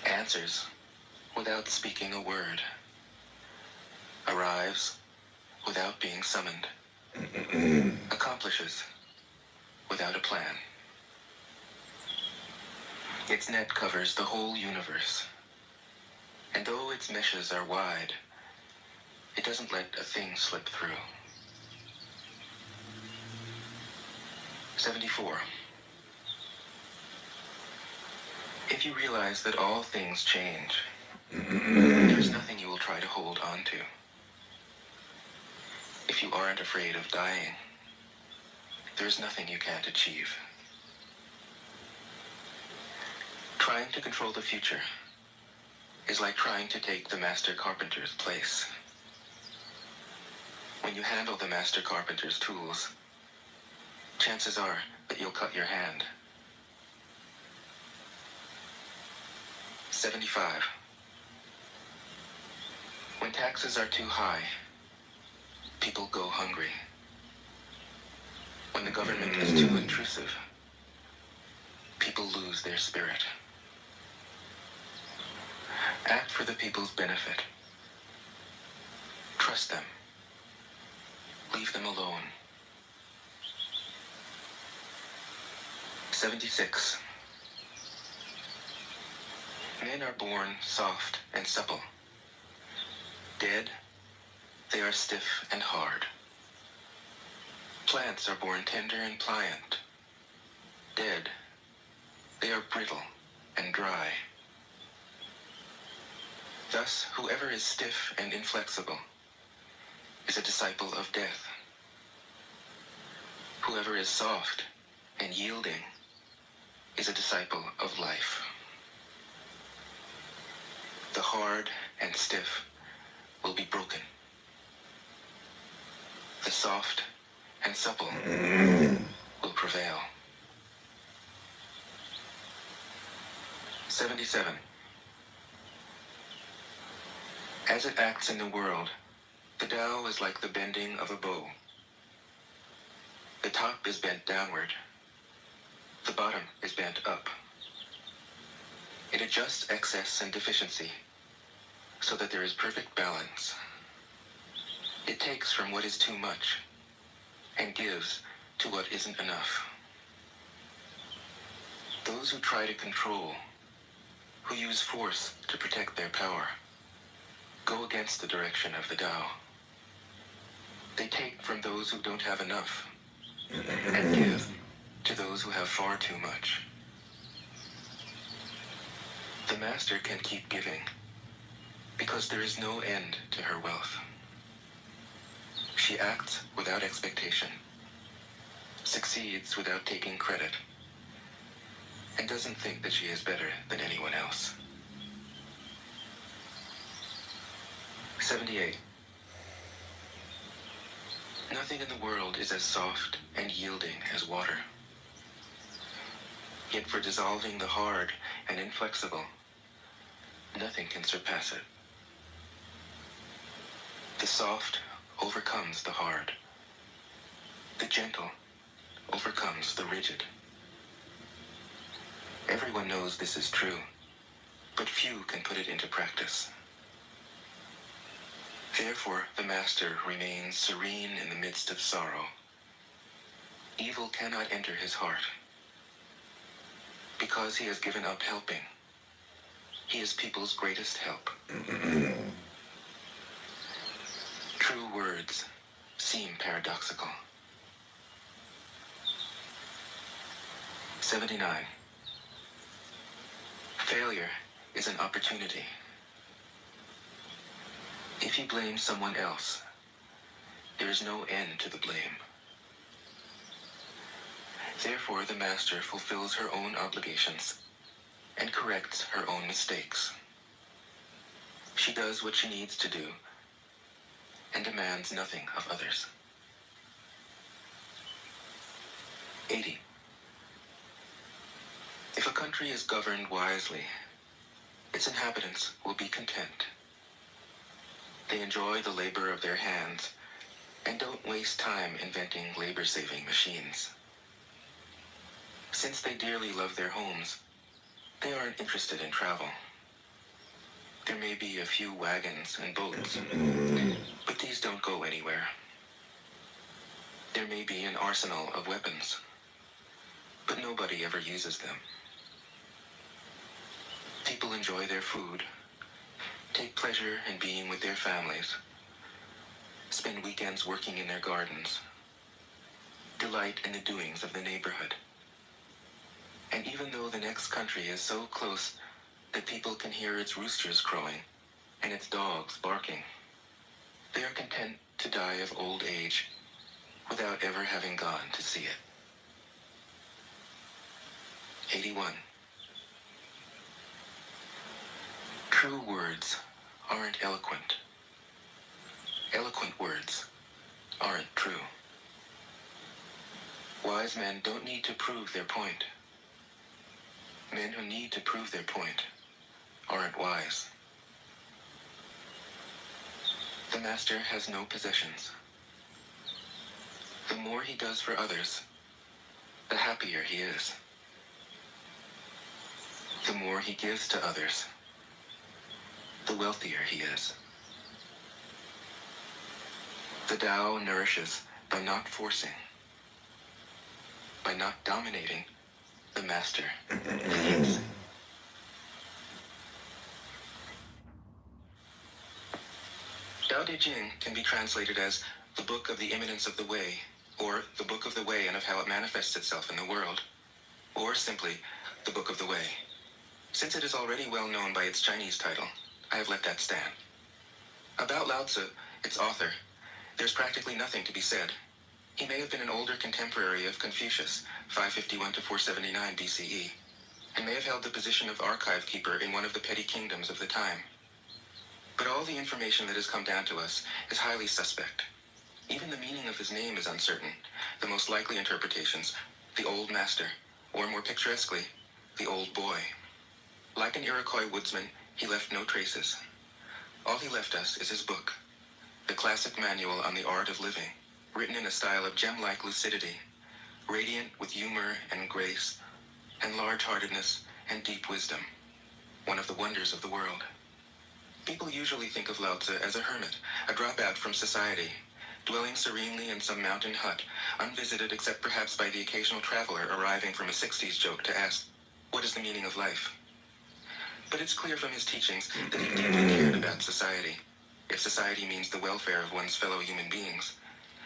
answers without speaking a word, arrives without being summoned, accomplishes without a plan. Its net covers the whole universe, and though its meshes are wide, it doesn't let a thing slip through. 74. If you realize that all things change, there's nothing you will try to hold on to. If you aren't afraid of dying, there's nothing you can't achieve. Trying to control the future is like trying to take the master carpenter's place. When you handle the master carpenter's tools, chances are that you'll cut your hand. 75. When taxes are too high, people go hungry. When the government is too intrusive, people lose their spirit. Act for the people's benefit. Trust them. Leave them alone. 76. Men are born soft and supple. Dead, they are stiff and hard. Plants are born tender and pliant. Dead, they are brittle and dry. Thus, whoever is stiff and inflexible is a disciple of death. Whoever is soft and yielding is a disciple of life. The hard and stiff will be broken. The soft and supple will prevail. 77. As it acts in the world, the Tao is like the bending of a bow. The top is bent downward. The bottom is bent up. It adjusts excess and deficiency so that there is perfect balance. It takes from what is too much and gives to what isn't enough. Those who try to control, who use force to protect their power, go against the direction of the Tao. They take from those who don't have enough and give to those who have far too much. The master can keep giving because there is no end to her wealth. She acts without expectation, succeeds without taking credit, and doesn't think that she is better than anyone else. 78. Nothing in the world is as soft and yielding as water. Yet for dissolving the hard and inflexible, nothing can surpass it. The soft overcomes the hard. The gentle overcomes the rigid. Everyone knows this is true, but few can put it into practice. Therefore, the master remains serene in the midst of sorrow. Evil cannot enter his heart. Because he has given up helping, he is people's greatest help. True words seem paradoxical. 79. Failure is an opportunity. If you blame someone else, there is no end to the blame. Therefore, the master fulfills her own obligations and corrects her own mistakes. She does what she needs to do and demands nothing of others. 80. If a country is governed wisely, its inhabitants will be content. They enjoy the labor of their hands and don't waste time inventing labor-saving machines. Since they dearly love their homes, they aren't interested in travel. There may be a few wagons and boats, but these don't go anywhere. There may be an arsenal of weapons, but nobody ever uses them. People enjoy their food, take pleasure in being with their families, spend weekends working in their gardens, delight in the doings of the neighborhood. And even though the next country is so close that people can hear its roosters crowing and its dogs barking, they are content to die of old age without ever having gone to see it. 81. True words aren't eloquent. Eloquent words aren't true. Wise men don't need to prove their point. Men who need to prove their point aren't wise. The master has no possessions. The more he does for others, the happier he is. The more he gives to others, the wealthier he is. The Tao nourishes by not forcing. By not dominating, the master feeds. Tao Te Ching can be translated as the book of the imminence of the way, or the book of the way and of how it manifests itself in the world, or simply the book of the way. Since it is already well known by its Chinese title, I have let that stand. About Lao Tzu, its author, there's practically nothing to be said. He may have been an older contemporary of Confucius, 551 to 479 BCE, and may have held the position of archive keeper in one of the petty kingdoms of the time. But all the information that has come down to us is highly suspect. Even the meaning of his name is uncertain. The most likely interpretations, the Old Master, or more picturesquely, the Old Boy. Like an Iroquois woodsman, he left no traces. All he left us is his book, the classic manual on the art of living, written in a style of gem-like lucidity, radiant with humor and grace, and large-heartedness and deep wisdom, one of the wonders of the world. People usually think of Lao Tzu as a hermit, a dropout from society, dwelling serenely in some mountain hut, unvisited except perhaps by the occasional traveler arriving from a 60s joke to ask, what is the meaning of life? But it's clear from his teachings that he deeply cared about society, if society means the welfare of one's fellow human beings.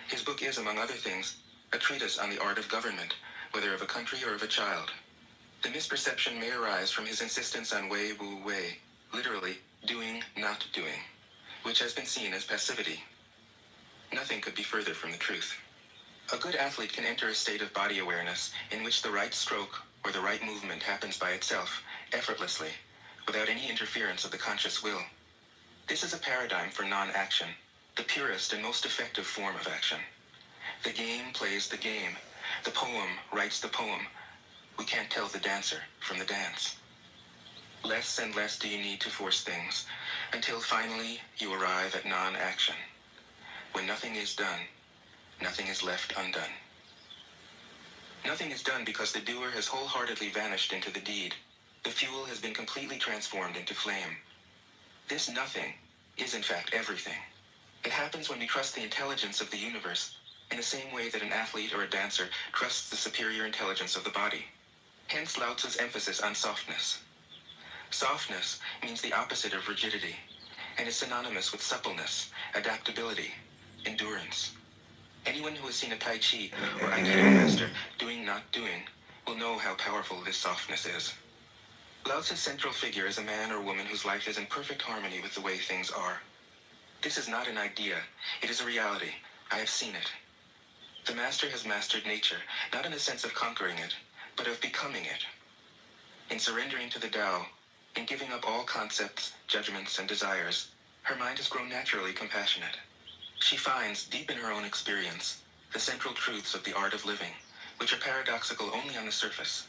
His book is, among other things, a treatise on the art of government, whether of a country or of a child. The misperception may arise from his insistence on wei wu wei, literally, doing, not doing, which has been seen as passivity. Nothing could be further from the truth. A good athlete can enter a state of body awareness in which the right stroke or the right movement happens by itself, effortlessly, without any interference of the conscious will. This is a paradigm for non-action, the purest and most effective form of action. The game plays the game. The poem writes the poem. We can't tell the dancer from the dance. Less and less do you need to force things, until finally you arrive at non-action. When nothing is done, nothing is left undone. Nothing is done because the doer has wholeheartedly vanished into the deed. The fuel has been completely transformed into flame. This nothing is in fact everything. It happens when we trust the intelligence of the universe, in the same way that an athlete or a dancer trusts the superior intelligence of the body. Hence Lao Tzu's emphasis on softness. Softness means the opposite of rigidity, and is synonymous with suppleness, adaptability, endurance. Anyone who has seen a Tai Chi or Aikido master doing not doing will know how powerful this softness is. Lao Tzu's central figure is a man or woman whose life is in perfect harmony with the way things are. This is not an idea, it is a reality. I have seen it. The master has mastered nature, not in the sense of conquering it, but of becoming it. In surrendering to the Tao, in giving up all concepts, judgments, and desires, her mind has grown naturally compassionate. She finds, deep in her own experience, the central truths of the art of living, which are paradoxical only on the surface.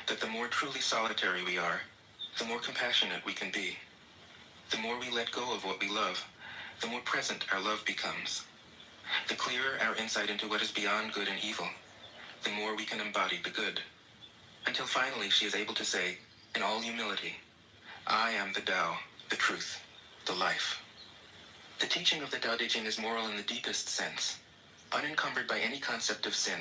That the more truly solitary we are, the more compassionate we can be. The more we let go of what we love, the more present our love becomes. The clearer our insight into what is beyond good and evil, the more we can embody the good. Until finally she is able to say, in all humility, I am the Tao, the truth, the life. The teaching of the Tao Te Ching is moral in the deepest sense. Unencumbered by any concept of sin,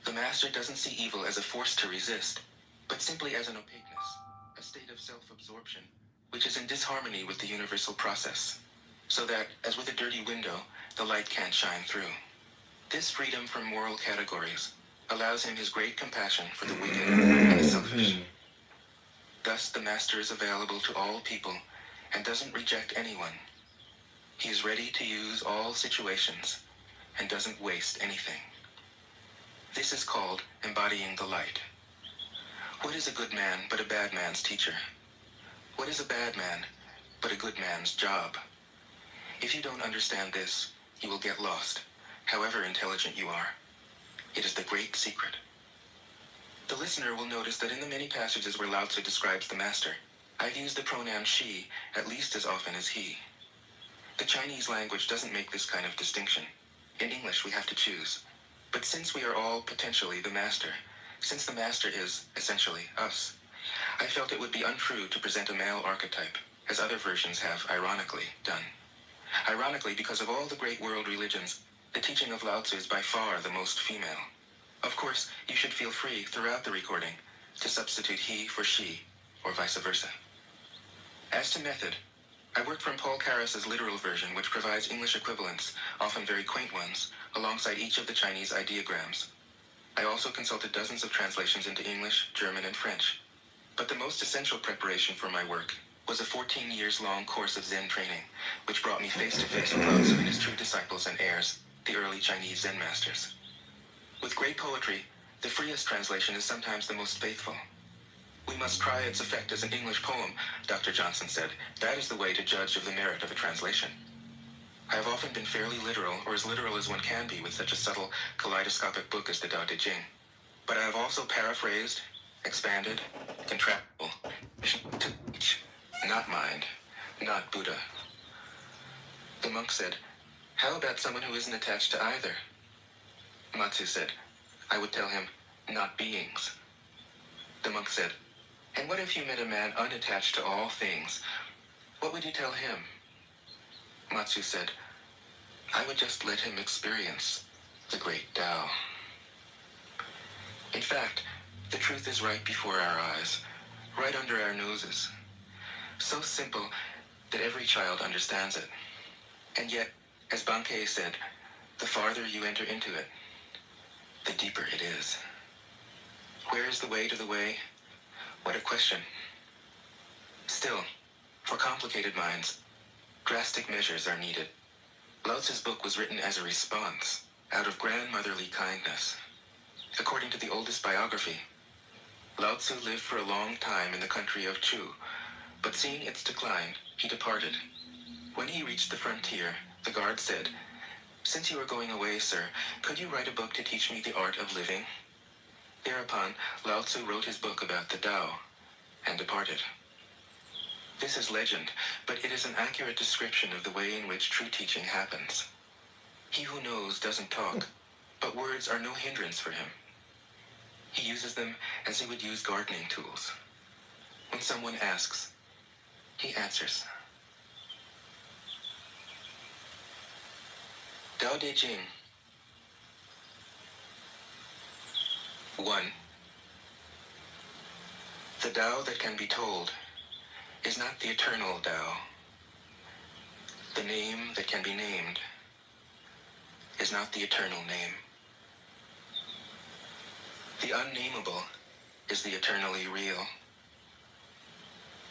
the master doesn't see evil as a force to resist, but simply as an opaqueness, a state of self-absorption, which is in disharmony with the universal process, so that, as with a dirty window, the light can't shine through. This freedom from moral categories allows him his great compassion for the wicked and the selfish. Thus, the master is available to all people and doesn't reject anyone. He is ready to use all situations and doesn't waste anything. This is called embodying the light. What is a good man but a bad man's teacher? What is a bad man but a good man's job? If you don't understand this, you will get lost, however intelligent you are. It is the great secret. The listener will notice that in the many passages where Lao Tzu describes the master, I've used the pronoun she at least as often as he. The Chinese language doesn't make this kind of distinction. In English, we have to choose. But since we are all potentially the master, since the master is, essentially, us, I felt it would be untrue to present a male archetype, as other versions have, ironically, done. Ironically, because of all the great world religions, the teaching of Lao Tzu is by far the most female. Of course, you should feel free, throughout the recording, to substitute he for she, or vice versa. As to method, I worked from Paul Carus's literal version, which provides English equivalents, often very quaint ones, alongside each of the Chinese ideograms. I also consulted dozens of translations into English, German, and French. But the most essential preparation for my work was a 14 years long course of Zen training, which brought me face to face with Lao Tzu and his true disciples and heirs, the early Chinese Zen masters. With great poetry, the freest translation is sometimes the most faithful. We must try its effect as an English poem, Dr. Johnson said. That is the way to judge of the merit of a translation. I have often been fairly literal, or as literal as one can be with such a subtle, kaleidoscopic book as the Tao Te Ching. But I have also paraphrased, expanded, contracted, not mind, not Buddha. The monk said, how about someone who isn't attached to either? Matsu said, I would tell him, not beings. The monk said, and what if you met a man unattached to all things? What would you tell him? Matsu said, I would just let him experience the great Tao. In fact, the truth is right before our eyes, right under our noses. So simple that every child understands it. And yet, as Bankei said, the farther you enter into it, the deeper it is. Where is the way to the way? What a question. Still, for complicated minds, drastic measures are needed. Lao Tzu's book was written as a response, out of grandmotherly kindness. According to the oldest biography, Lao Tzu lived for a long time in the country of Chu, but seeing its decline, he departed. When he reached the frontier, the guard said, since you are going away, sir, could you write a book to teach me the art of living? Thereupon, Lao Tzu wrote his book about the Tao, and departed. This is legend, but it is an accurate description of the way in which true teaching happens. He who knows doesn't talk, but words are no hindrance for him. He uses them as he would use gardening tools. When someone asks, he answers. Tao Te Ching. 1. The Tao that can be told is not the eternal Tao. The name that can be named is not the eternal name. The unnameable is the eternally real.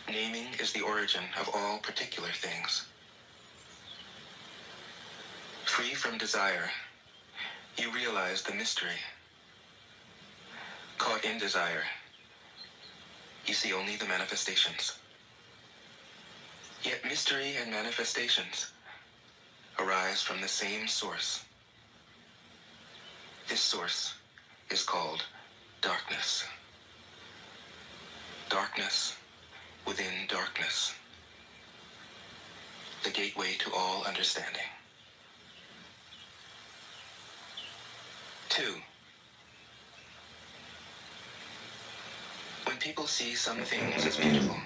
Naming is the origin of all particular things. Free from desire, you realize the mystery. Caught in desire, you see only the manifestations. Yet mystery and manifestations arise from the same source. This source is called darkness. Darkness within darkness. The gateway to all understanding. 2. When people see some things as beautiful,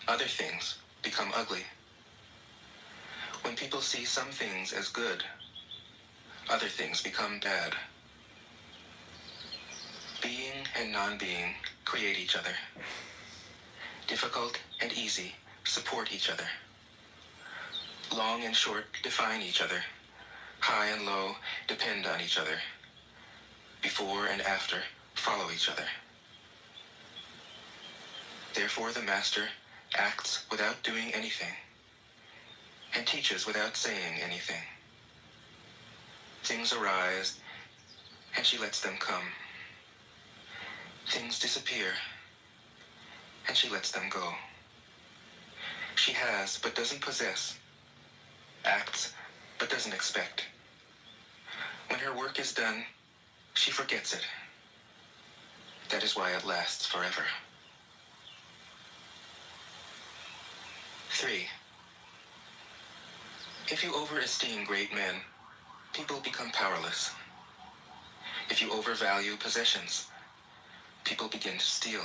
other things become ugly. When people see some things as good, other things become bad. Being and non-being create each other. Difficult and easy support each other. Long and short define each other. High and low depend on each other. Before and after follow each other. Therefore the master acts without doing anything and teaches without saying anything. Things arise and she lets them come. Things disappear and she lets them go. She has but doesn't possess, acts but doesn't expect. When her work is done, she forgets it. That is why it lasts forever. 3. If you overesteem great men, people become powerless. If you overvalue possessions, people begin to steal.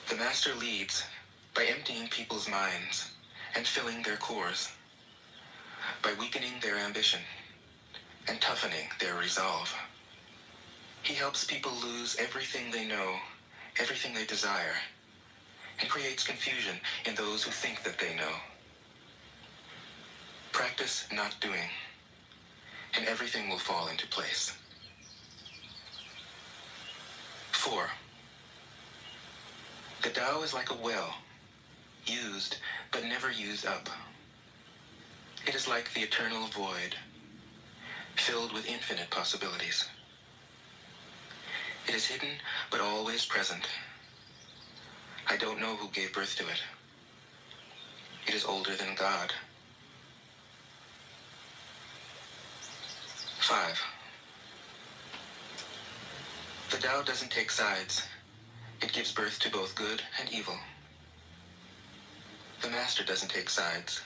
The master leads by emptying people's minds and filling their cores, by weakening their ambition and toughening their resolve. He helps people lose everything they know, everything they desire, and creates confusion in those who think that they know. Practice not doing, and everything will fall into place. 4. The Tao is like a well, used but never used up. It is like the eternal void, filled with infinite possibilities. It is hidden but always present. I don't know who gave birth to it. It is older than God. 5. The Tao doesn't take sides. It gives birth to both good and evil. The Master doesn't take sides.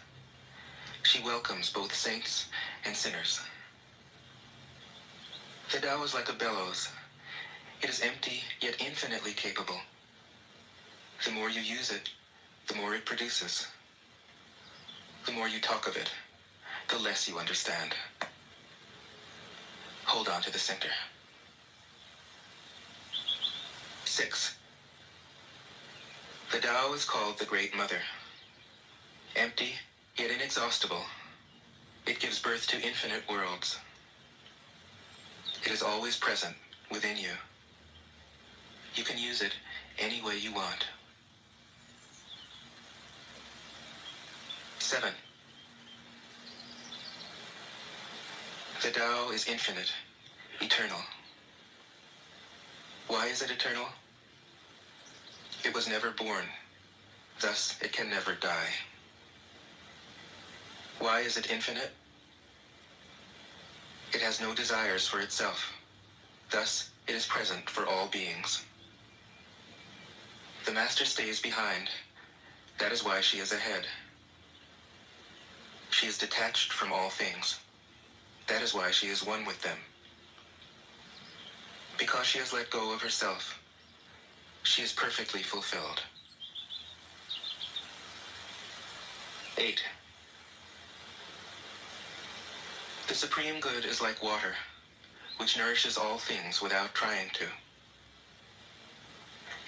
She welcomes both saints and sinners. The Tao is like a bellows. It is empty yet infinitely capable. The more you use it, the more it produces. The more you talk of it, the less you understand. Hold on to the center. 6. The Tao is called the Great Mother. Empty, yet inexhaustible, it gives birth to infinite worlds. It is always present within you. You can use it any way you want. 7. The Tao is infinite, eternal. Why is it eternal? It was never born, thus it can never die. Why is it infinite? It has no desires for itself, thus it is present for all beings. The Master stays behind, that is why she is ahead. She is detached from all things, that is why she is one with them. Because she has let go of herself, she is perfectly fulfilled. 8. The Supreme Good is like water, which nourishes all things without trying to.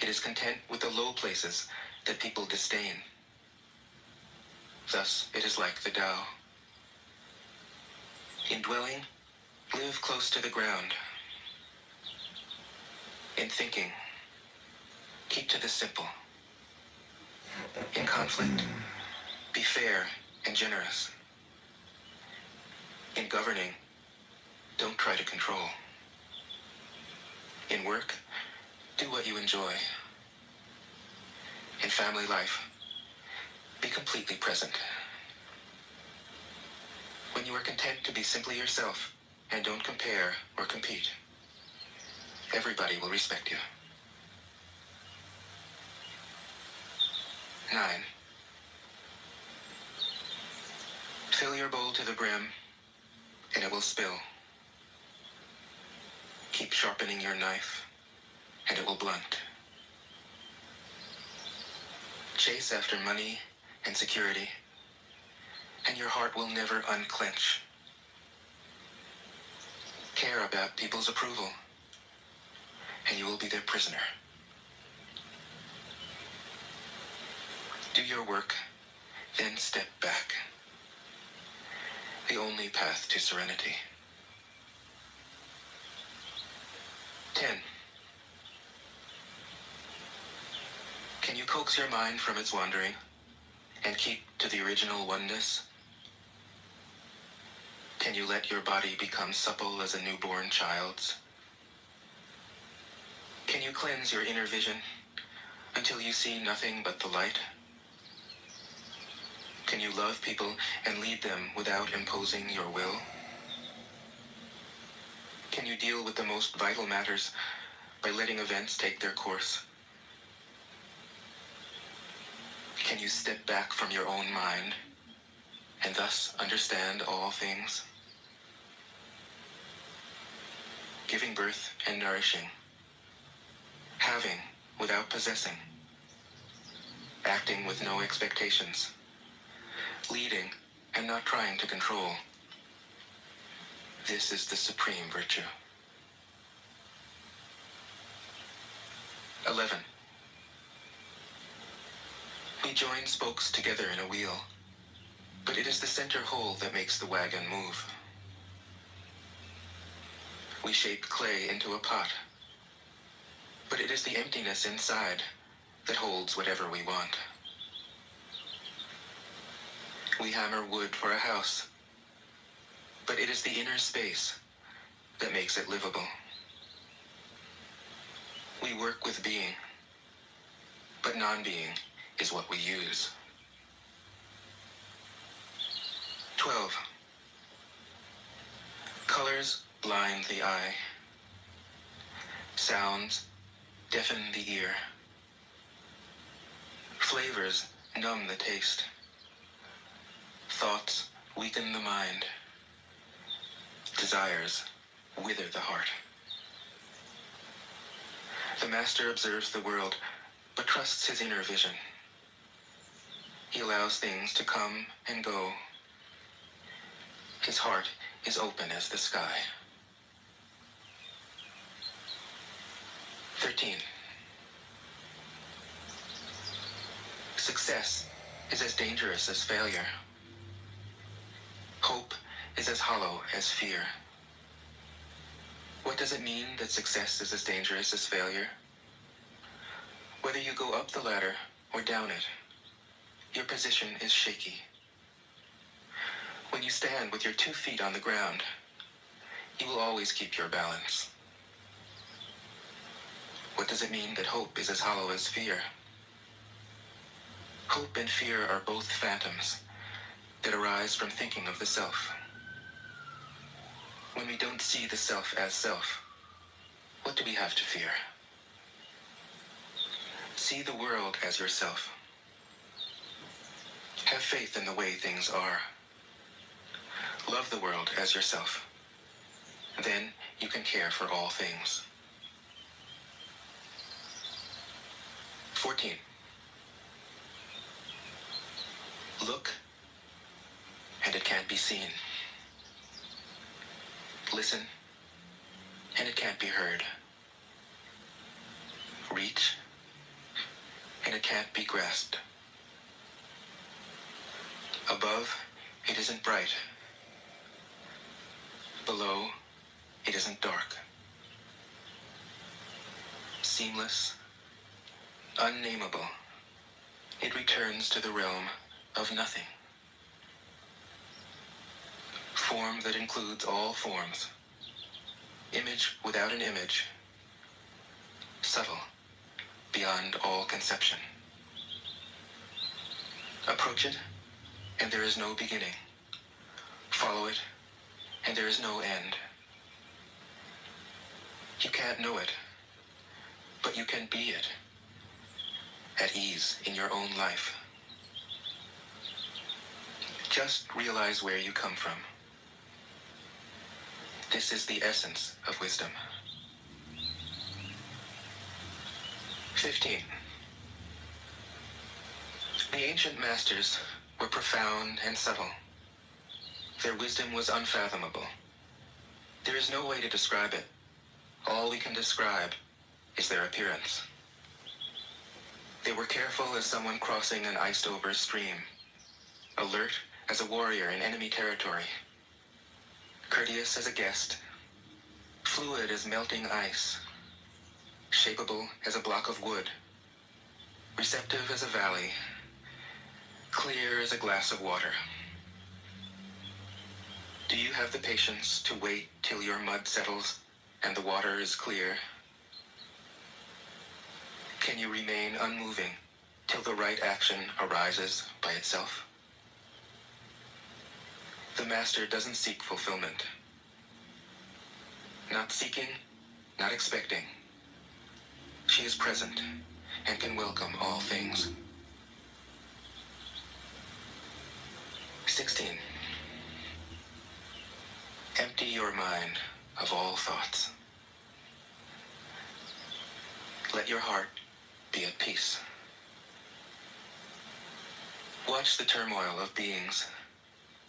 It is content with the low places that people disdain. Thus, it is like the Tao. In dwelling, live close to the ground. In thinking, keep to the simple. In conflict, be fair and generous. In governing, don't try to control. In work, Do what you enjoy. In family life, be completely present. When you are content to be simply yourself and don't compare or compete, everybody will respect you. 9. Fill your bowl to the brim, and it will spill. Keep sharpening your knife, and it will blunt. Chase after money and security, and your heart will never unclench. Care about people's approval, and you will be their prisoner. Do your work, then step back. The only path to serenity. 10. Can you coax your mind from its wandering and keep to the original oneness? Can you let your body become supple as a newborn child's? Can you cleanse your inner vision until you see nothing but the light? Can you love people and lead them without imposing your will? Can you deal with the most vital matters by letting events take their course? Can you step back from your own mind and thus understand all things? Giving birth and nourishing. Having without possessing. Acting with no expectations. Leading and not trying to control. This is the supreme virtue. 11. We join spokes together in a wheel, but it is the center hole that makes the wagon move. We shape clay into a pot, but it is the emptiness inside that holds whatever we want. We hammer wood for a house, but it is the inner space that makes it livable. We work with being, but non-being is what we use. 12. Colors blind the eye. Sounds deafen the ear. Flavors numb the taste. Thoughts weaken the mind. Desires wither the heart. The master observes the world, but trusts his inner vision. He allows things to come and go. His heart is open as the sky. 13. Success is as dangerous as failure. Hope is as hollow as fear. What does it mean that success is as dangerous as failure? Whether you go up the ladder or down it, your position is shaky. When you stand with your 2 feet on the ground, you will always keep your balance. What does it mean that hope is as hollow as fear? Hope and fear are both phantoms that arise from thinking of the self. When we don't see the self as self, what do we have to fear? See the world as yourself. Have faith in the way things are. Love the world as yourself. Then you can care for all things. 14. Look, and it can't be seen. Listen, and it can't be heard. Reach, and it can't be grasped. Above, it isn't bright. Below, it isn't dark. Seamless, unnameable, it returns to the realm of nothing. Form that includes all forms. Image without an image. Subtle beyond all conception. Approach it, and there is no beginning. Follow it, and there is no end. You can't know it, but you can be it, at ease in your own life. Just realize where you come from. This is the essence of wisdom. 15. The ancient masters were profound and subtle. Their wisdom was unfathomable. There is no way to describe it. All we can describe is their appearance. They were careful as someone crossing an iced-over stream, alert as a warrior in enemy territory, courteous as a guest, fluid as melting ice, shapeable as a block of wood, receptive as a valley, clear as a glass of water. Do you have the patience to wait till your mud settles and the water is clear? Can you remain unmoving till the right action arises by itself? The master doesn't seek fulfillment. Not seeking, not expecting. She is present and can welcome all things. 16. Empty your mind of all thoughts. Let your heart be at peace. Watch the turmoil of beings,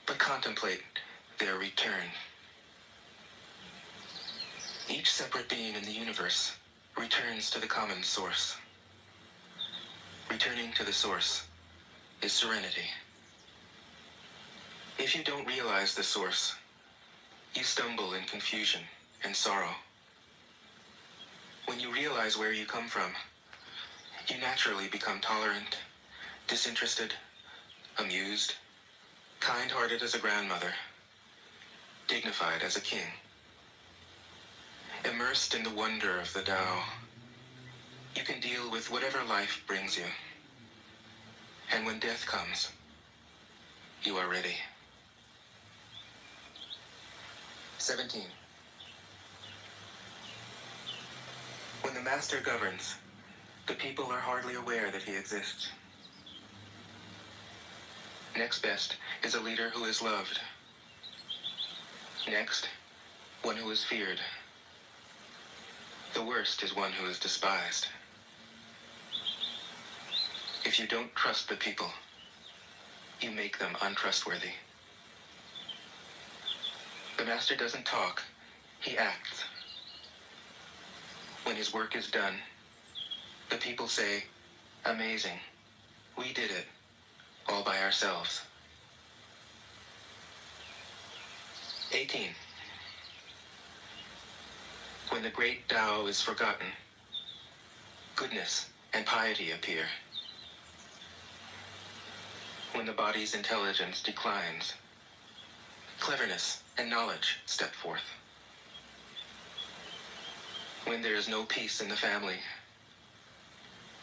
but contemplate their return. Each separate being in the universe returns to the common source. Returning to the source is serenity. If you don't realize the source, you stumble in confusion and sorrow. When you realize where you come from, you naturally become tolerant, disinterested, amused, kind-hearted as a grandmother, dignified as a king. Immersed in the wonder of the Tao, you can deal with whatever life brings you. And when death comes, you are ready. 17. When the master governs, the people are hardly aware that he exists. Next best is a leader who is loved. Next, one who is feared. The worst is one who is despised. If you don't trust the people, you make them untrustworthy. The master doesn't talk, he acts. When his work is done, the people say, "Amazing, we did it, all by ourselves." 18. When the great Tao is forgotten, goodness and piety appear. When the body's intelligence declines, cleverness and knowledge step forth. When there is no peace in the family,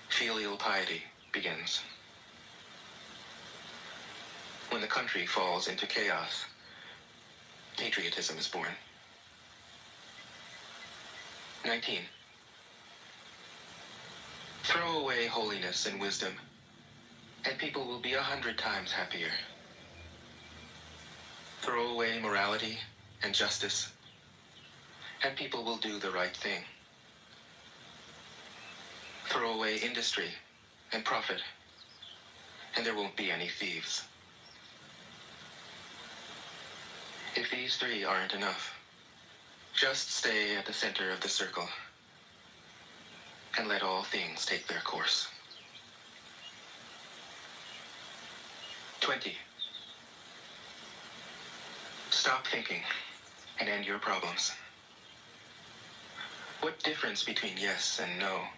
filial piety begins. When the country falls into chaos, patriotism is born. 19. Throw away holiness and wisdom, and people will be 100 times happier. Throw away morality and justice, and people will do the right thing. Throw away industry and profit, and there won't be any thieves. If these three aren't enough, just stay at the center of the circle and let all things take their course. 20. Stop thinking and end your problems. What difference between yes and no?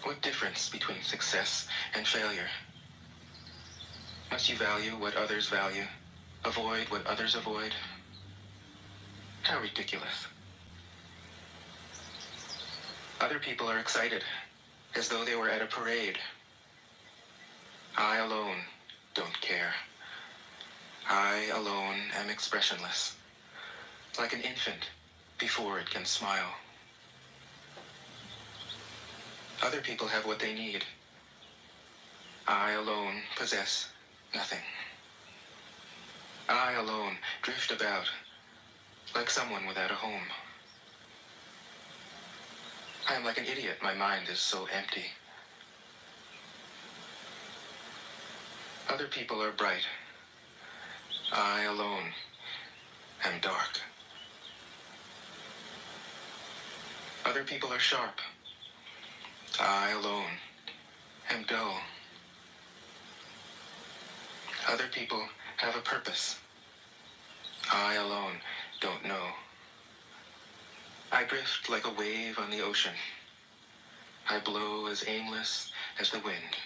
What difference between success and failure? Must you value what others value, avoid what others avoid? How ridiculous. Other people are excited as though they were at a parade. I alone don't care. I alone am expressionless, like an infant before it can smile. Other people have what they need. I alone possess nothing. I alone drift about, like someone without a home. I am like an idiot, my mind is so empty. Other people are bright. I alone am dark. Other people are sharp. I alone am dull. Other people have a purpose. I alone don't know. I drift like a wave on the ocean. I blow as aimless as the wind.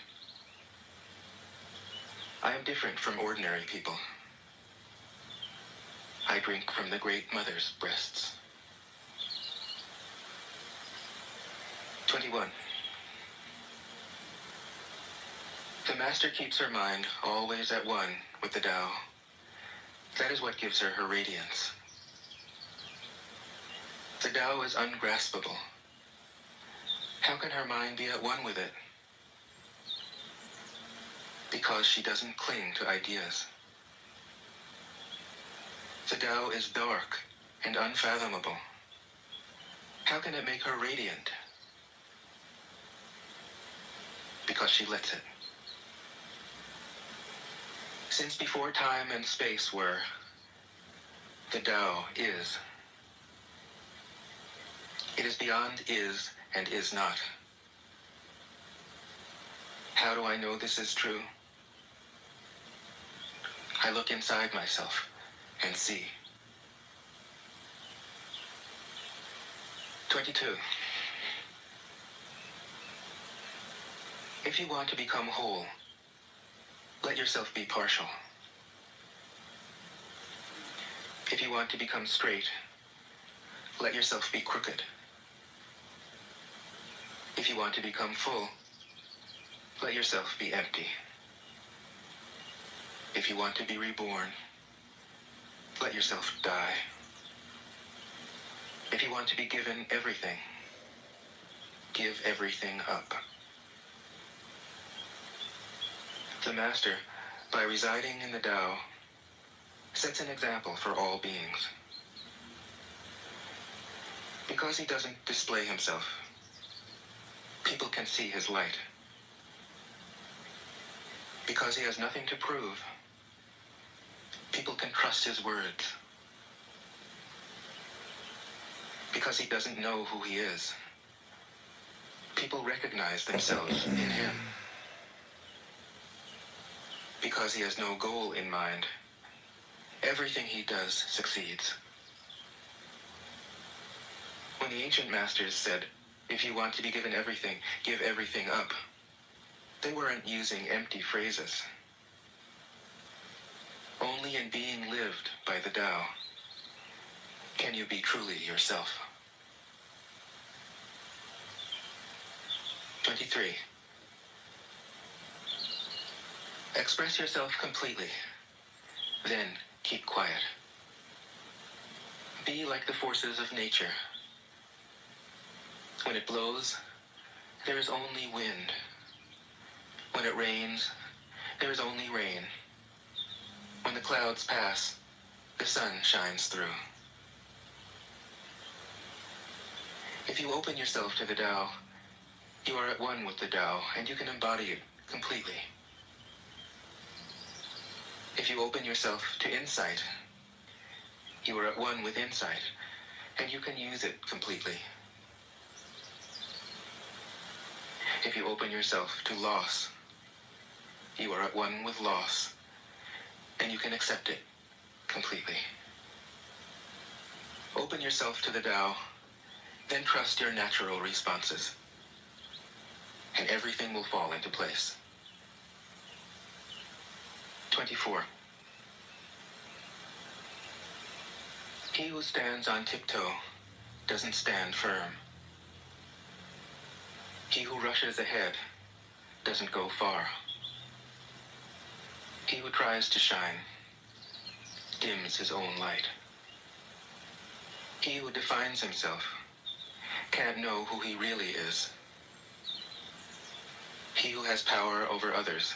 I am different from ordinary people. I drink from the great mother's breasts. 21. The master keeps her mind always at one with the Tao. That is what gives her her radiance. The Tao is ungraspable. How can her mind be at one with it? Because she doesn't cling to ideas. The Tao is dark and unfathomable. How can it make her radiant? Because she lets it. Since before time and space were, the Tao is. It is beyond is and is not. How do I know this is true? I look inside myself and see. 22. If you want to become whole, let yourself be partial. If you want to become straight, let yourself be crooked. If you want to become full, let yourself be empty. If you want to be reborn, let yourself die. If you want to be given everything, give everything up. The Master, by residing in the Tao, sets an example for all beings. Because he doesn't display himself, people can see his light. Because he has nothing to prove, people can trust his words. Because he doesn't know who he is, people recognize themselves in him. Because he has no goal in mind, everything he does succeeds. When the ancient masters said, if you want to be given everything, give everything up, they weren't using empty phrases. Only in being lived by the Tao can you be truly yourself. 23. Express yourself completely, then keep quiet. Be like the forces of nature. When it blows, there is only wind. When it rains, there is only rain. When the clouds pass, the sun shines through. If you open yourself to the Tao, you are at one with the Tao, and you can embody it completely. If you open yourself to insight, you are at one with insight, and you can use it completely. If you open yourself to loss, you are at one with loss, and you can accept it completely. Open yourself to the Tao, then trust your natural responses, and everything will fall into place. 24. He who stands on tiptoe doesn't stand firm. He who rushes ahead doesn't go far. He who tries to shine dims his own light. He who defines himself can't know who he really is. He who has power over others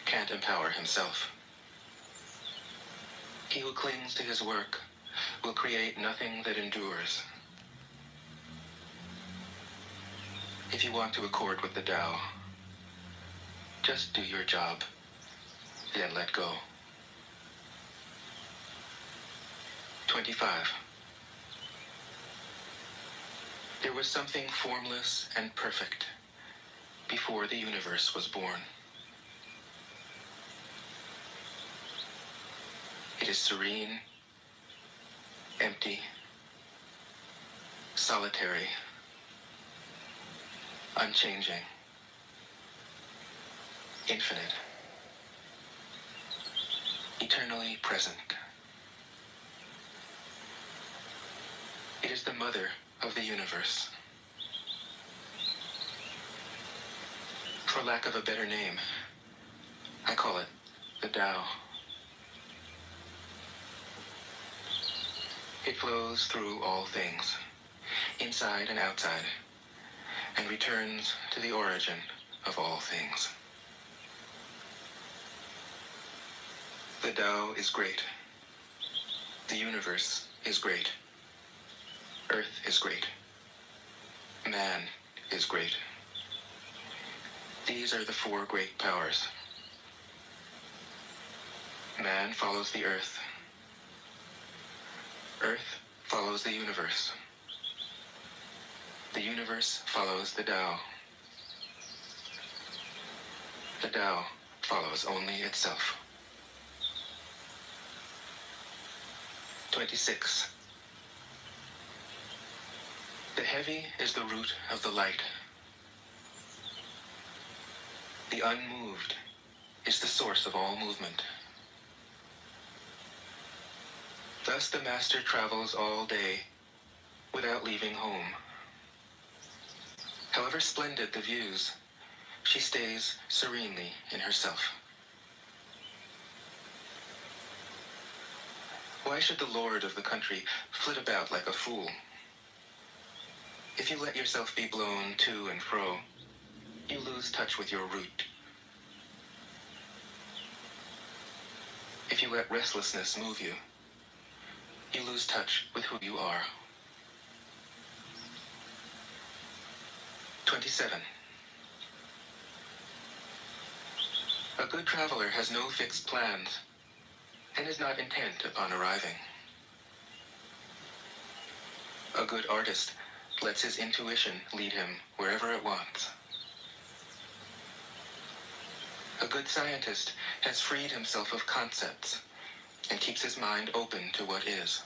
can't empower himself. He who clings to his work will create nothing that endures. If you want to accord with the Tao, just do your job, then let go. 25. There was something formless and perfect before the universe was born. It is serene, empty, solitary, unchanging, infinite, eternally present. It is the mother of the universe. For lack of a better name, I call it the Tao. It flows through all things, inside and outside, and returns to the origin of all things. The Tao is great. The universe is great. Earth is great. Man is great. These are the four great powers. Man follows the earth. Earth follows the universe. The universe follows the Tao. The Tao follows only itself. 26. The heavy is the root of the light. The unmoved is the source of all movement. Thus the master travels all day without leaving home. However splendid the views, she stays serenely in herself. Why should the lord of the country flit about like a fool? If you let yourself be blown to and fro, you lose touch with your root. If you let restlessness move you, you lose touch with who you are. 27. A good traveler has no fixed plans and is not intent upon arriving. A good artist lets his intuition lead him wherever it wants. A good scientist has freed himself of concepts and keeps his mind open to what is.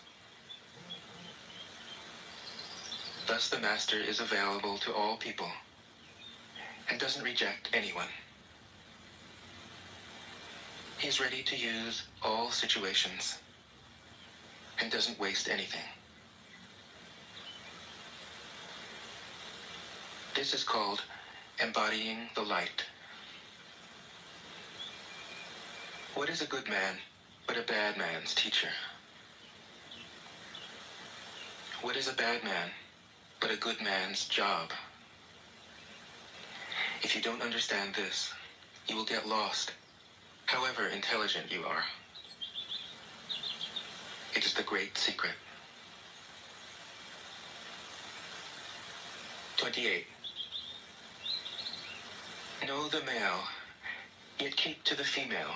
Thus the master is available to all people and doesn't reject anyone. He is ready to use all situations and doesn't waste anything. This is called embodying the light. What is a good man but a bad man's teacher? What is a bad man but a good man's job? If you don't understand this, you will get lost, however intelligent you are. It is the great secret. 28. Know the male, yet keep to the female.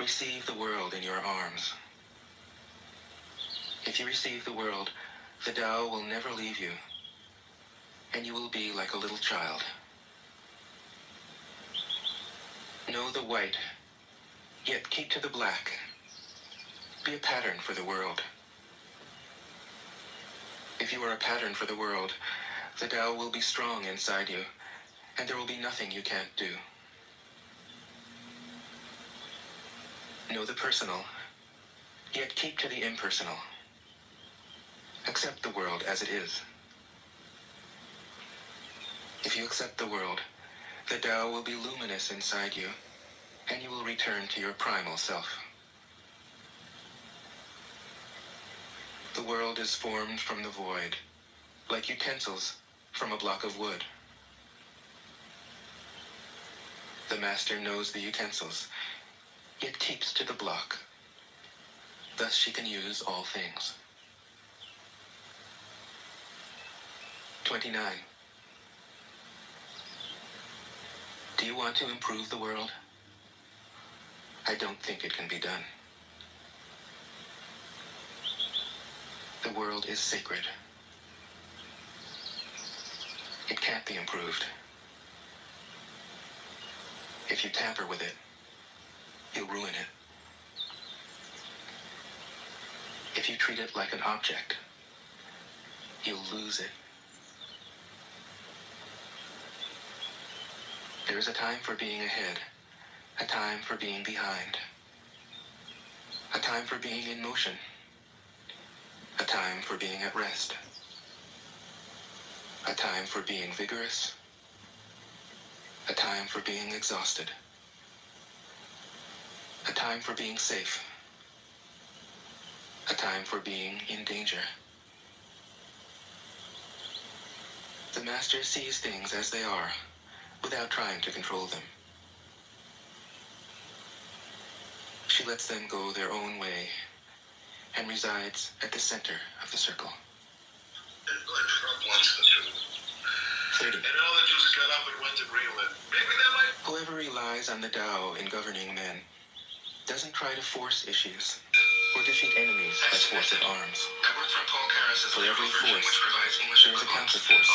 Receive the world in your arms. If you receive the world, the Tao will never leave you, and you will be like a little child. Know the white, yet keep to the black. Be a pattern for the world. If you are a pattern for the world, the Tao will be strong inside you, and there will be nothing you can't do. Know the personal, yet keep to the impersonal. Accept the world as it is. If you accept the world, the Tao will be luminous inside you, and you will return to your primal self. The world is formed from the void, like utensils from a block of wood. The master knows the utensils, yet keeps to the block. Thus she can use all things. 29. Do you want to improve the world? I don't think it can be done. The world is sacred. It can't be improved. If you tamper with it, you'll ruin it. If you treat it like an object, you'll lose it. There is a time for being ahead, a time for being behind, a time for being in motion, a time for being at rest, a time for being vigorous, a time for being exhausted, a time for being safe, a time for being in danger. The master sees things as they are, without trying to control them. She lets them go their own way and resides at the center of the circle. 30. Whoever relies on the Tao in governing men doesn't try to force issues or defeat enemies by force of arms. For every force, there is a counterforce.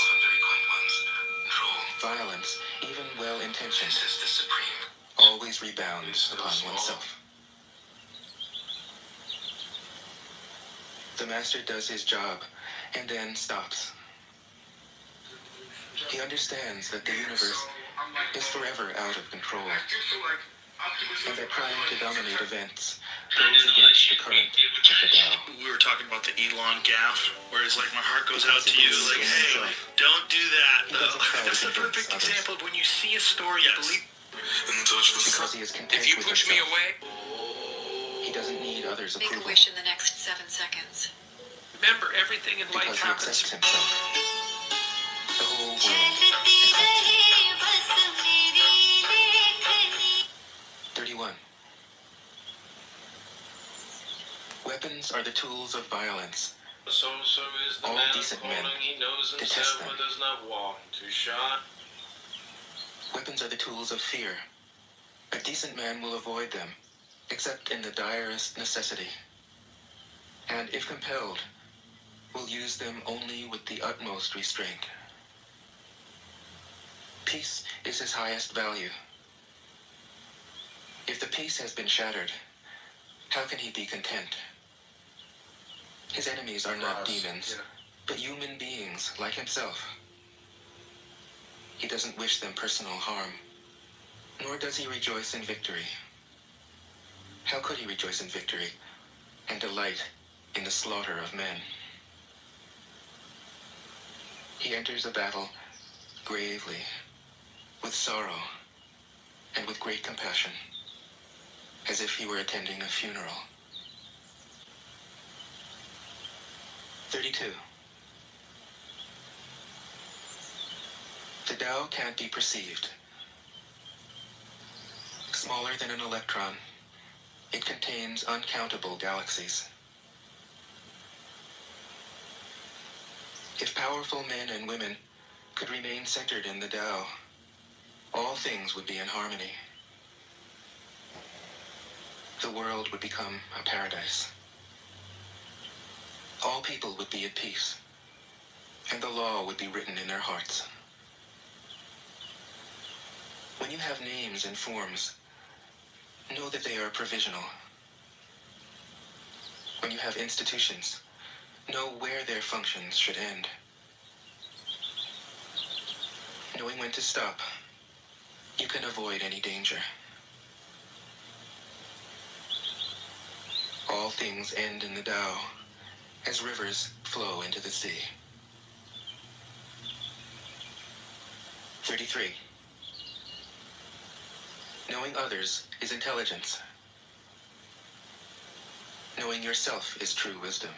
Violence, even well-intentioned, always rebounds upon oneself. The master does his job and then stops. He understands that the universe is forever out of control, and that trying to dominate events goes against the current of the Tao. We were talking about the Elon gaff, where it's like my heart goes out to you, like, hey, don't do that, though. That's the perfect example of when you see a story, you believe. Because he is content If you with push me himself. away, He doesn't need others' Make approval. a wish in the next 7 seconds. Remember, everything in life Because he happens. accepts himself. The whole world accepts him. 31. Weapons are the tools of violence. So is the All man of decent men calling. He knows detest himself them. but does not walk to shot. Weapons are the tools of fear. A decent man will avoid them, except in the direst necessity. And if compelled, will use them only with the utmost restraint. Peace is his highest value. If the peace has been shattered, how can he be content? His enemies are not demons, but human beings like himself. He doesn't wish them personal harm, nor does he rejoice in victory. How could he rejoice in victory and delight in the slaughter of men? He enters a battle gravely, with sorrow, and with great compassion, as if he were attending a funeral. 32. The Tao can't be perceived. Smaller than an electron, it contains uncountable galaxies. If powerful men and women could remain centered in the Tao, all things would be in harmony. The world would become a paradise. All people would be at peace, and the law would be written in their hearts. When you have names and forms, know that they are provisional. When you have institutions, know where their functions should end. Knowing when to stop, you can avoid any danger. All things end in the Tao, as rivers flow into the sea. 33. Knowing others is intelligence. Knowing yourself is true wisdom.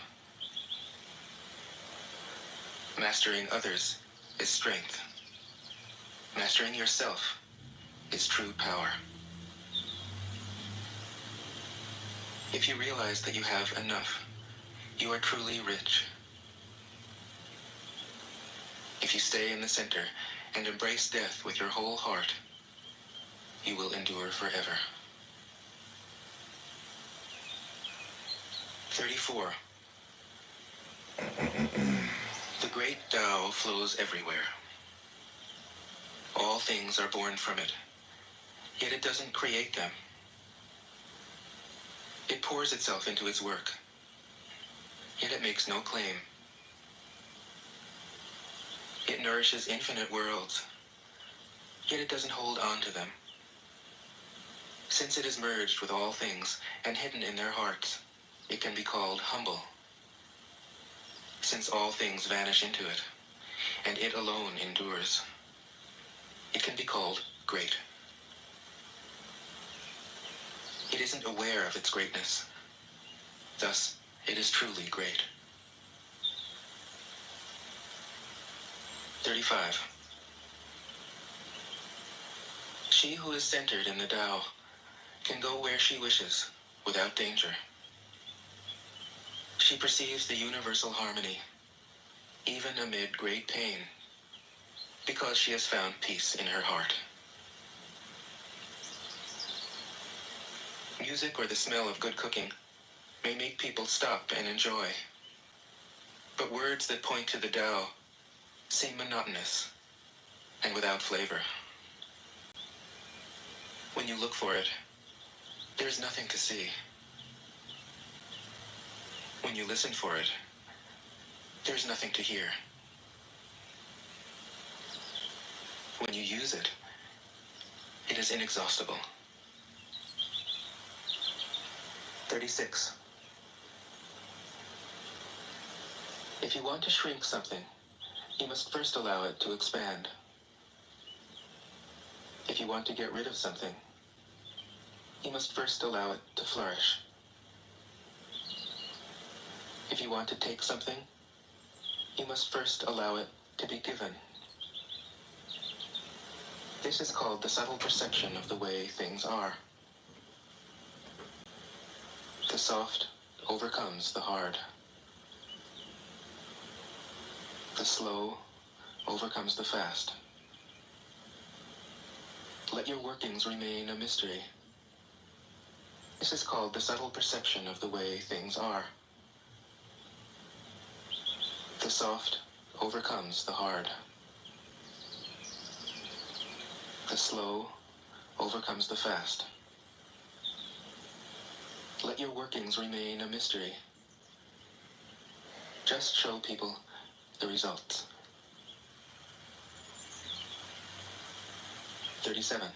Mastering others is strength. Mastering yourself is true power. If you realize that you have enough, you are truly rich. If you stay in the center and embrace death with your whole heart, you will endure forever. 34. The great Tao flows everywhere. All things are born from it, yet it doesn't create them. It pours itself into its work, yet it makes no claim. It nourishes infinite worlds, yet it doesn't hold on to them. Since it is merged with all things and hidden in their hearts, it can be called humble. Since all things vanish into it, and it alone endures, it can be called great. It isn't aware of its greatness. Thus, it is truly great. 35. She who is centered in the Tao can go where she wishes without danger. She perceives the universal harmony, even amid great pain, because she has found peace in her heart. Music or the smell of good cooking may make people stop and enjoy, but words that point to the Tao seem monotonous and without flavor. When you look for it, there's nothing to see. When you listen for it, there's nothing to hear. When you use it, it is inexhaustible. 36. If you want to shrink something, you must first allow it to expand. If you want to get rid of something, you must first allow it to flourish. If you want to take something, you must first allow it to be given. This is called the subtle perception of the way things are. The soft overcomes the hard. The slow overcomes the fast. Let your workings remain a mystery. This is called the subtle perception of the way things are. The soft overcomes the hard. The slow overcomes the fast. Let your workings remain a mystery. Just show people the results. 37.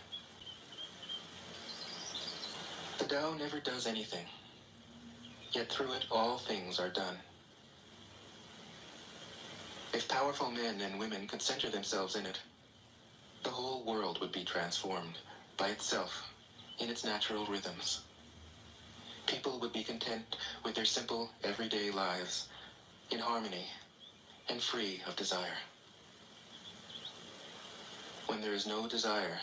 The Tao never does anything, yet through it all things are done. If powerful men and women could center themselves in it, the whole world would be transformed by itself in its natural rhythms. People would be content with their simple, everyday lives, in harmony and free of desire. When there is no desire,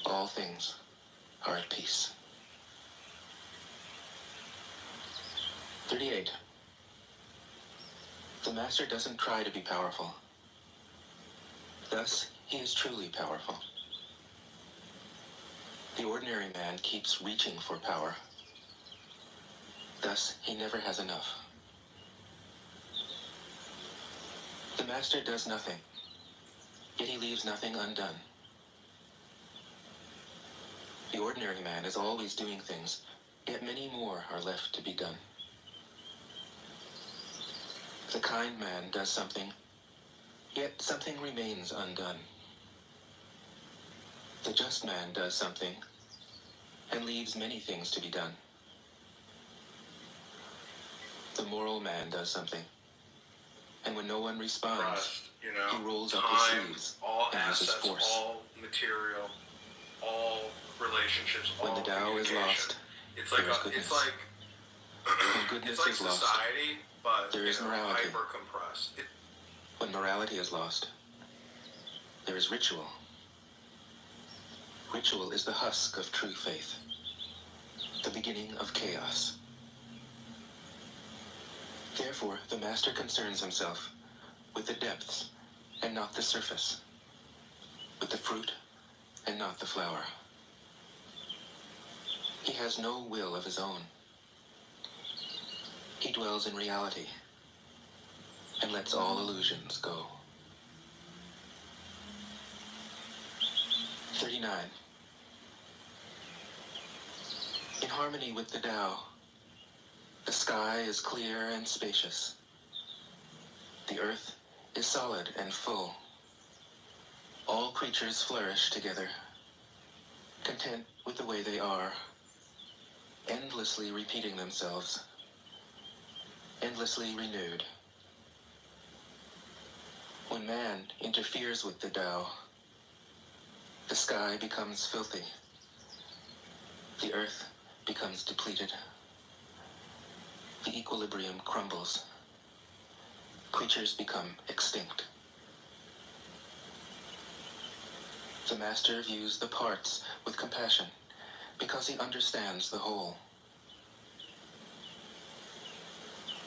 all things are at peace. 38. The master doesn't try to be powerful. Thus, he is truly powerful. The ordinary man keeps reaching for power. Thus, he never has enough. The master does nothing, yet he leaves nothing undone. The ordinary man is always doing things, yet many more are left to be done. The kind man does something, yet something remains undone. The just man does something, and leaves many things to be done. The moral man does something, And when no one responds, trust, he rolls up his time, sleeves all and uses assets, force. all material, all relationships, When all the Tao is communication. lost, It's like there is goodness. it's like When goodness it's like is lost, society, but there is morality. hyper compressed. When morality is lost, there is ritual. Ritual is the husk of true faith, the beginning of chaos. Therefore, the master concerns himself with the depths and not the surface, with the fruit and not the flower. He has no will of his own. He dwells in reality and lets all illusions go. 39. In harmony with the Tao, the sky is clear and spacious. The earth is solid and full. All creatures flourish together, content with the way they are, endlessly repeating themselves, endlessly renewed. When man interferes with the Tao, the sky becomes filthy. The earth becomes depleted. The equilibrium crumbles. Creatures become extinct. The master views the parts with compassion because he understands the whole.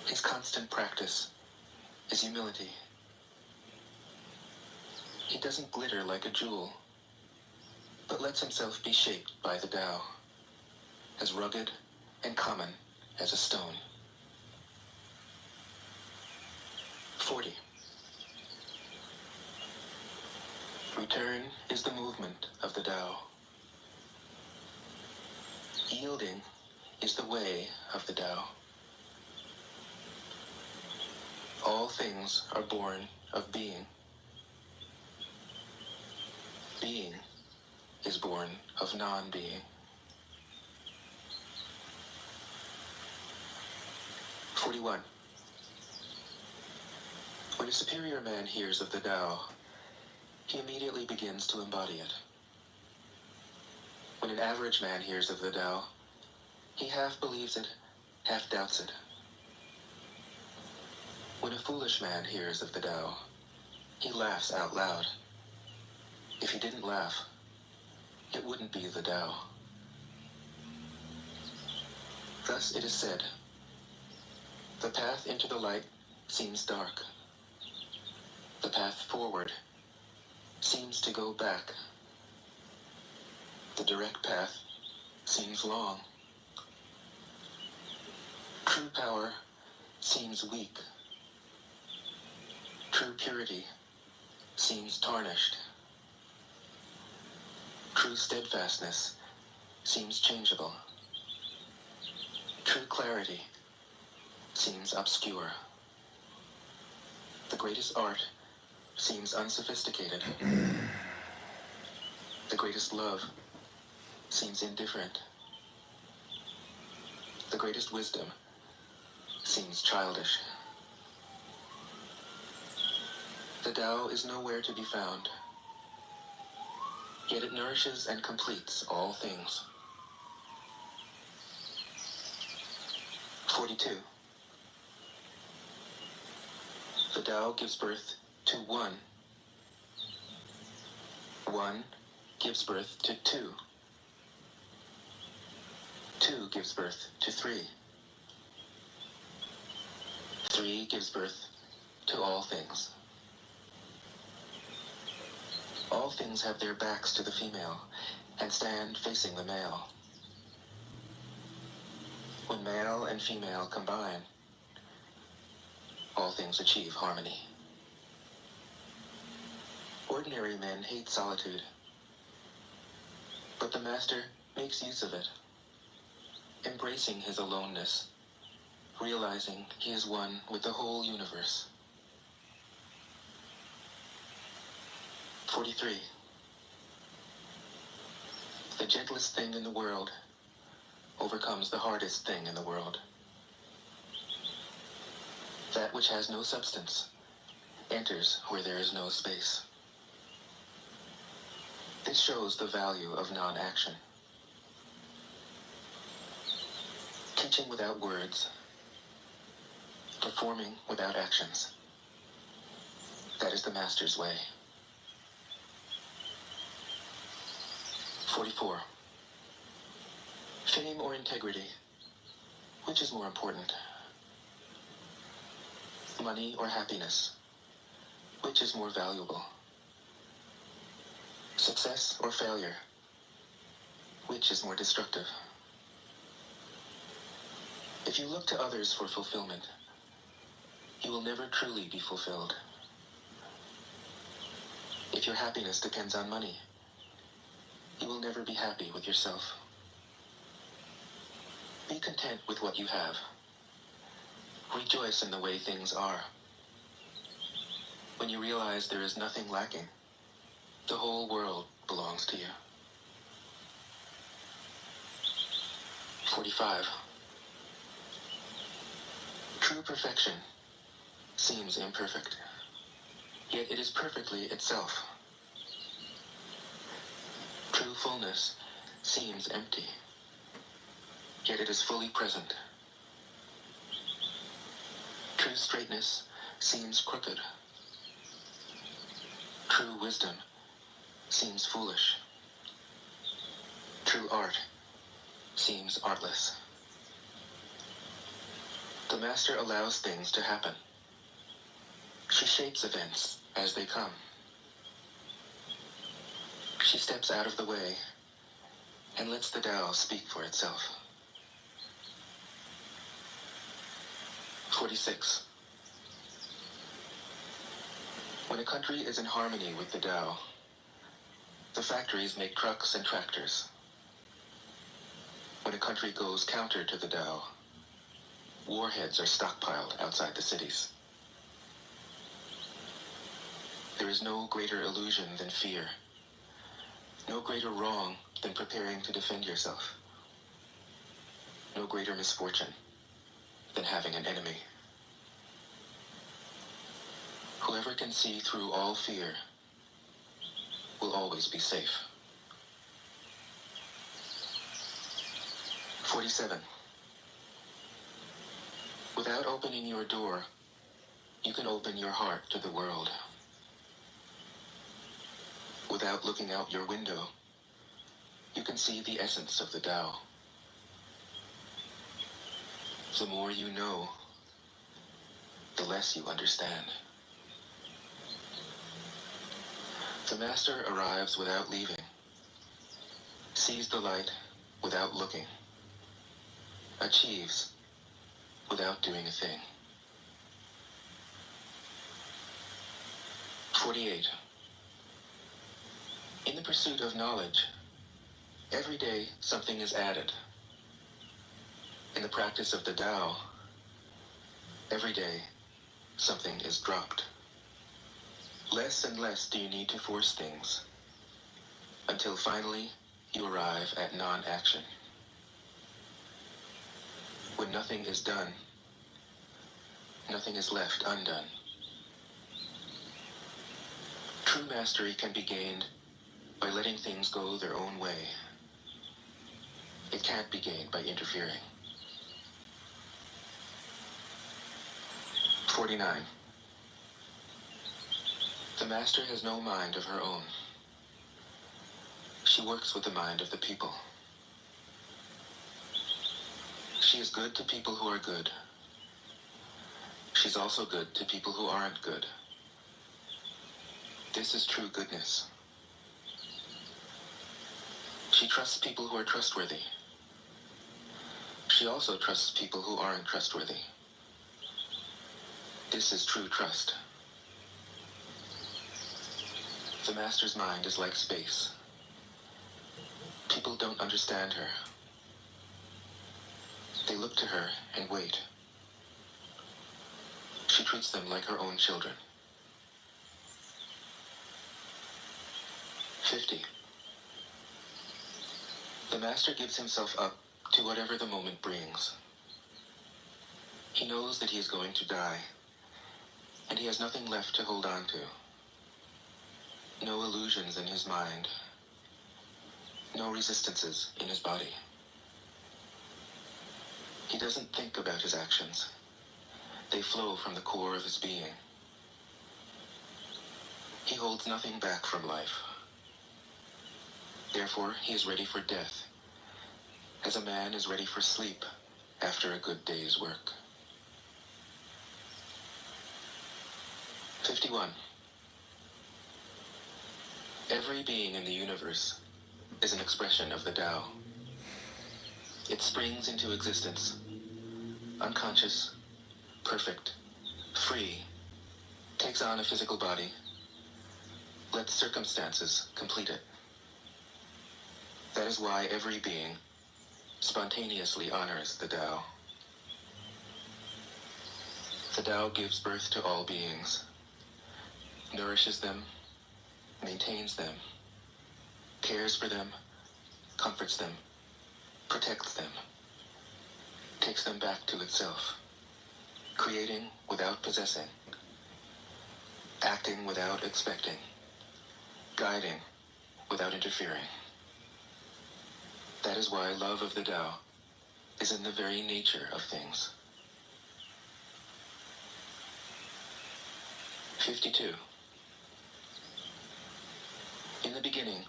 His constant practice is humility. He doesn't glitter like a jewel, but lets himself be shaped by the Tao, as rugged and common as a stone. 40. Return is the movement of the Tao. Yielding is the way of the Tao. All things are born of being. Being is born of non-being. 41. When a superior man hears of the Tao, he immediately begins to embody it. When an average man hears of the Tao, he half believes it, half doubts it. When a foolish man hears of the Tao, he laughs out loud. If he didn't laugh, it wouldn't be the Tao. Thus it is said, the path into the light seems dark. The path forward seems to go back. The direct path seems long. True power seems weak. True purity seems tarnished. True steadfastness seems changeable. True clarity seems obscure. The greatest art seems unsophisticated. The greatest love seems indifferent. The greatest wisdom seems childish. The Tao is nowhere to be found, yet it nourishes and completes all things. 42. The Tao gives birth to one. One gives birth to two. Two gives birth to three. Three gives birth to all things. All things have their backs to the female and stand facing the male. When male and female combine, all things achieve harmony. Ordinary men hate solitude, but the master makes use of it, embracing his aloneness, realizing he is one with the whole universe. 43. The gentlest thing in the world overcomes the hardest thing in the world. That which has no substance enters where there is no space. This shows the value of non-action. Teaching without words, performing without actions. That is the master's way. 44. Fame or integrity? Which is more important? Money or happiness? Which is more valuable? Success or failure? Which is more destructive? If you look to others for fulfillment, you will never truly be fulfilled. If your happiness depends on money, you will never be happy with yourself. Be content with what you have. Rejoice in the way things are. When you realize there is nothing lacking, the whole world belongs to you. 45. True perfection seems imperfect, yet it is perfectly itself. True fullness seems empty, yet it is fully present. True straightness seems crooked. True wisdom seems foolish. True art seems artless. The master allows things to happen. She shapes events as they come. She steps out of the way and lets the Tao speak for itself. 46. When a country is in harmony with the Tao, the factories make trucks and tractors. When a country goes counter to the Tao, warheads are stockpiled outside the cities. There is no greater illusion than fear, no greater wrong than preparing to defend yourself, no greater misfortune than having an enemy. Whoever can see through all fear will always be safe. 47. Without opening your door, you can open your heart to the world. Without looking out your window, you can see the essence of the Tao. The more you know, the less you understand. The master arrives without leaving, sees the light without looking, achieves without doing a thing. 48. In the pursuit of knowledge, every day something is added. In the practice of the Tao, every day something is dropped. Less and less do you need to force things, until finally you arrive at non-action. When nothing is done, nothing is left undone. True mastery can be gained by letting things go their own way. It can't be gained by interfering. 49. The master has no mind of her own. She works with the mind of the people. She is good to people who are good. She's also good to people who aren't good. This is true goodness. She trusts people who are trustworthy. She also trusts people who aren't trustworthy. This is true trust. The master's mind is like space. People don't understand her. They look to her and wait. She treats them like her own children. 50. The master gives himself up to whatever the moment brings. He knows that he is going to die. and he has nothing left to hold on to. No illusions in his mind, no resistances in his body. He doesn't think about his actions. They flow from the core of his being. He holds nothing back from life. Therefore, he is ready for death, as a man is ready for sleep after a good day's work. 51. Every being in the universe is an expression of the Tao. It springs into existence, unconscious, perfect, free, takes on a physical body, lets circumstances complete it. That is why every being spontaneously honors the Tao. The Tao gives birth to all beings, nourishes them, maintains them, cares for them, comforts them, protects them, takes them back to itself, creating without possessing, acting without expecting, guiding without interfering. That is why love of the Tao is in the very nature of things. 52. In the beginning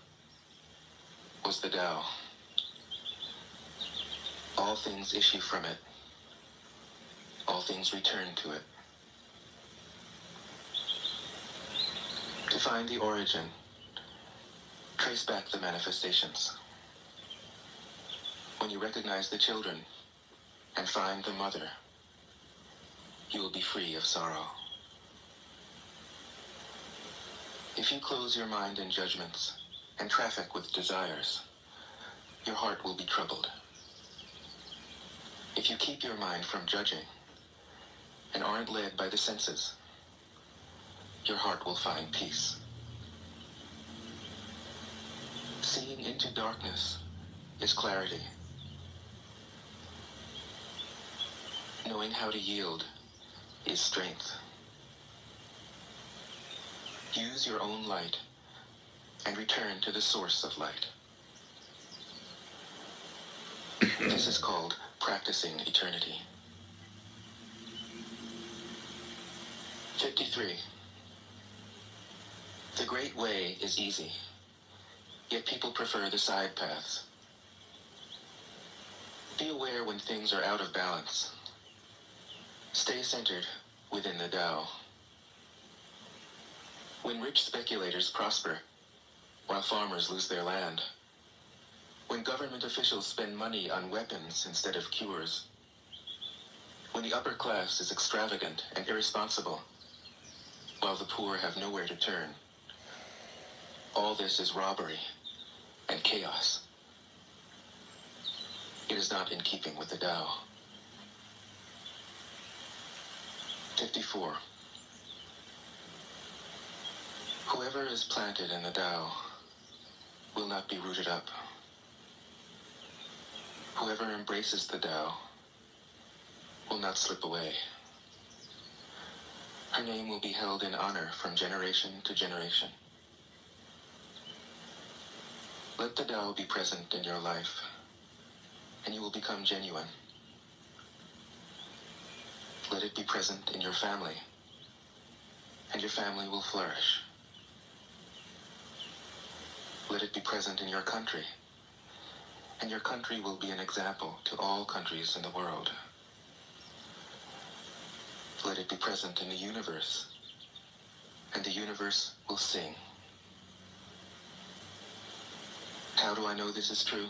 was the Tao. All things issue from it. All things return to it. To find the origin, trace back the manifestations. When you recognize the children and find the mother, you will be free of sorrow. If you close your mind in judgments and traffic with desires, your heart will be troubled. If you keep your mind from judging and aren't led by the senses, your heart will find peace. Seeing into darkness is clarity. Knowing how to yield is strength. Use your own light and return to the source of light. This is called practicing eternity. 53. The great way is easy, yet people prefer the side paths. Be aware when things are out of balance. Stay centered within the Tao. When rich speculators prosper, while farmers lose their land, when government officials spend money on weapons instead of cures, when the upper class is extravagant and irresponsible, while the poor have nowhere to turn, all this is robbery and chaos. It is not in keeping with the Tao. 54. Whoever is planted in the Tao will not be rooted up. Whoever embraces the Tao will not slip away. Her name will be held in honor from generation to generation. Let the Tao be present in your life, and you will become genuine. Let it be present in your family, and your family will flourish. Let it be present in your country, and your country will be an example to all countries in the world. Let it be present in the universe, and the universe will sing. How do I know this is true?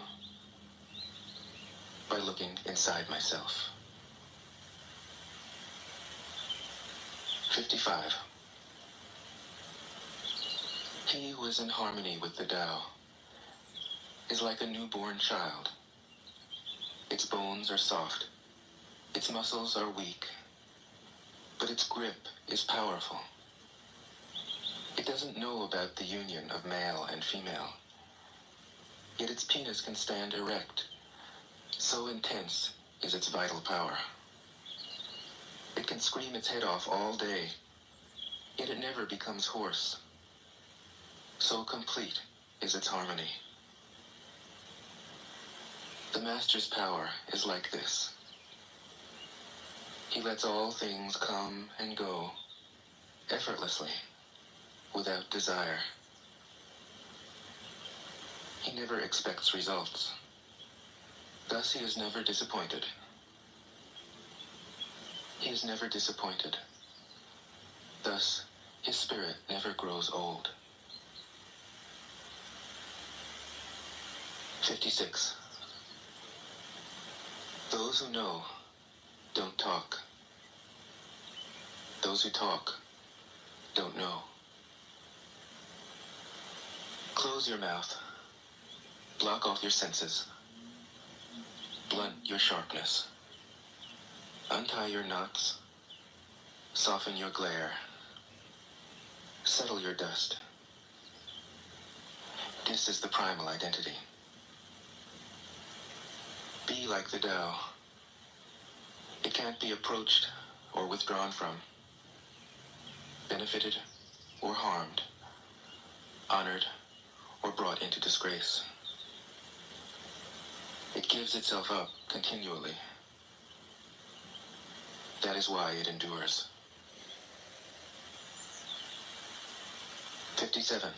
By looking inside myself. 55. He who is in harmony with the Tao is like a newborn child. Its bones are soft, its muscles are weak, but its grip is powerful. It doesn't know about the union of male and female, yet its penis can stand erect. So intense is its vital power. It can scream its head off all day Yet it never becomes hoarse. So complete is its harmony. The Master's power is like this. He lets all things come and go effortlessly, without desire. He never expects results. Thus he is never disappointed. He is never disappointed. Thus his spirit never grows old. 56. Those who know don't talk. Those who talk don't know. Close your mouth. Block off your senses. Blunt your sharpness. Untie your knots. Soften your glare. Settle your dust. This is the primal identity. Be like the Tao. It can't be approached or withdrawn from, benefited or harmed, honored or brought into disgrace. It gives itself up continually. That is why it endures. 57.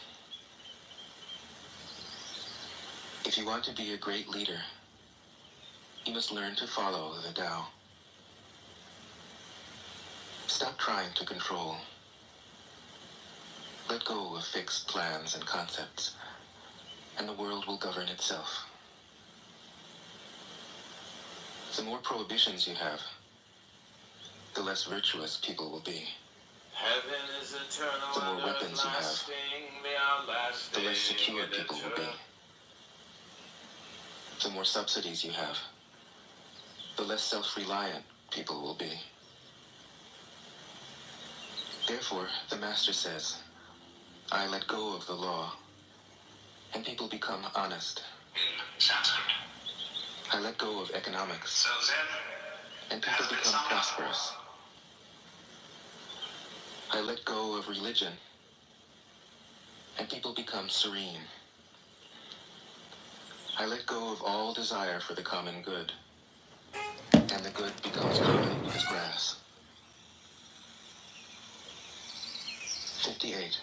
If you want to be a great leader, you must learn to follow the Tao. Stop trying to control. Let go of fixed plans and concepts, and the world will govern itself. The more prohibitions you have, the less virtuous people will be. Heaven is eternal, The more and weapons you have, everlasting, the outlasting, the less secure and people will be. eternal. The more subsidies you have, the less self-reliant people will be. Therefore, the Master says, I let go of the law, and people become honest. Sounds I let go of economics, so Zen. and people become prosperous. I let go of religion, and people become serene. I let go of all desire for the common good, and the good becomes common as grass. 58.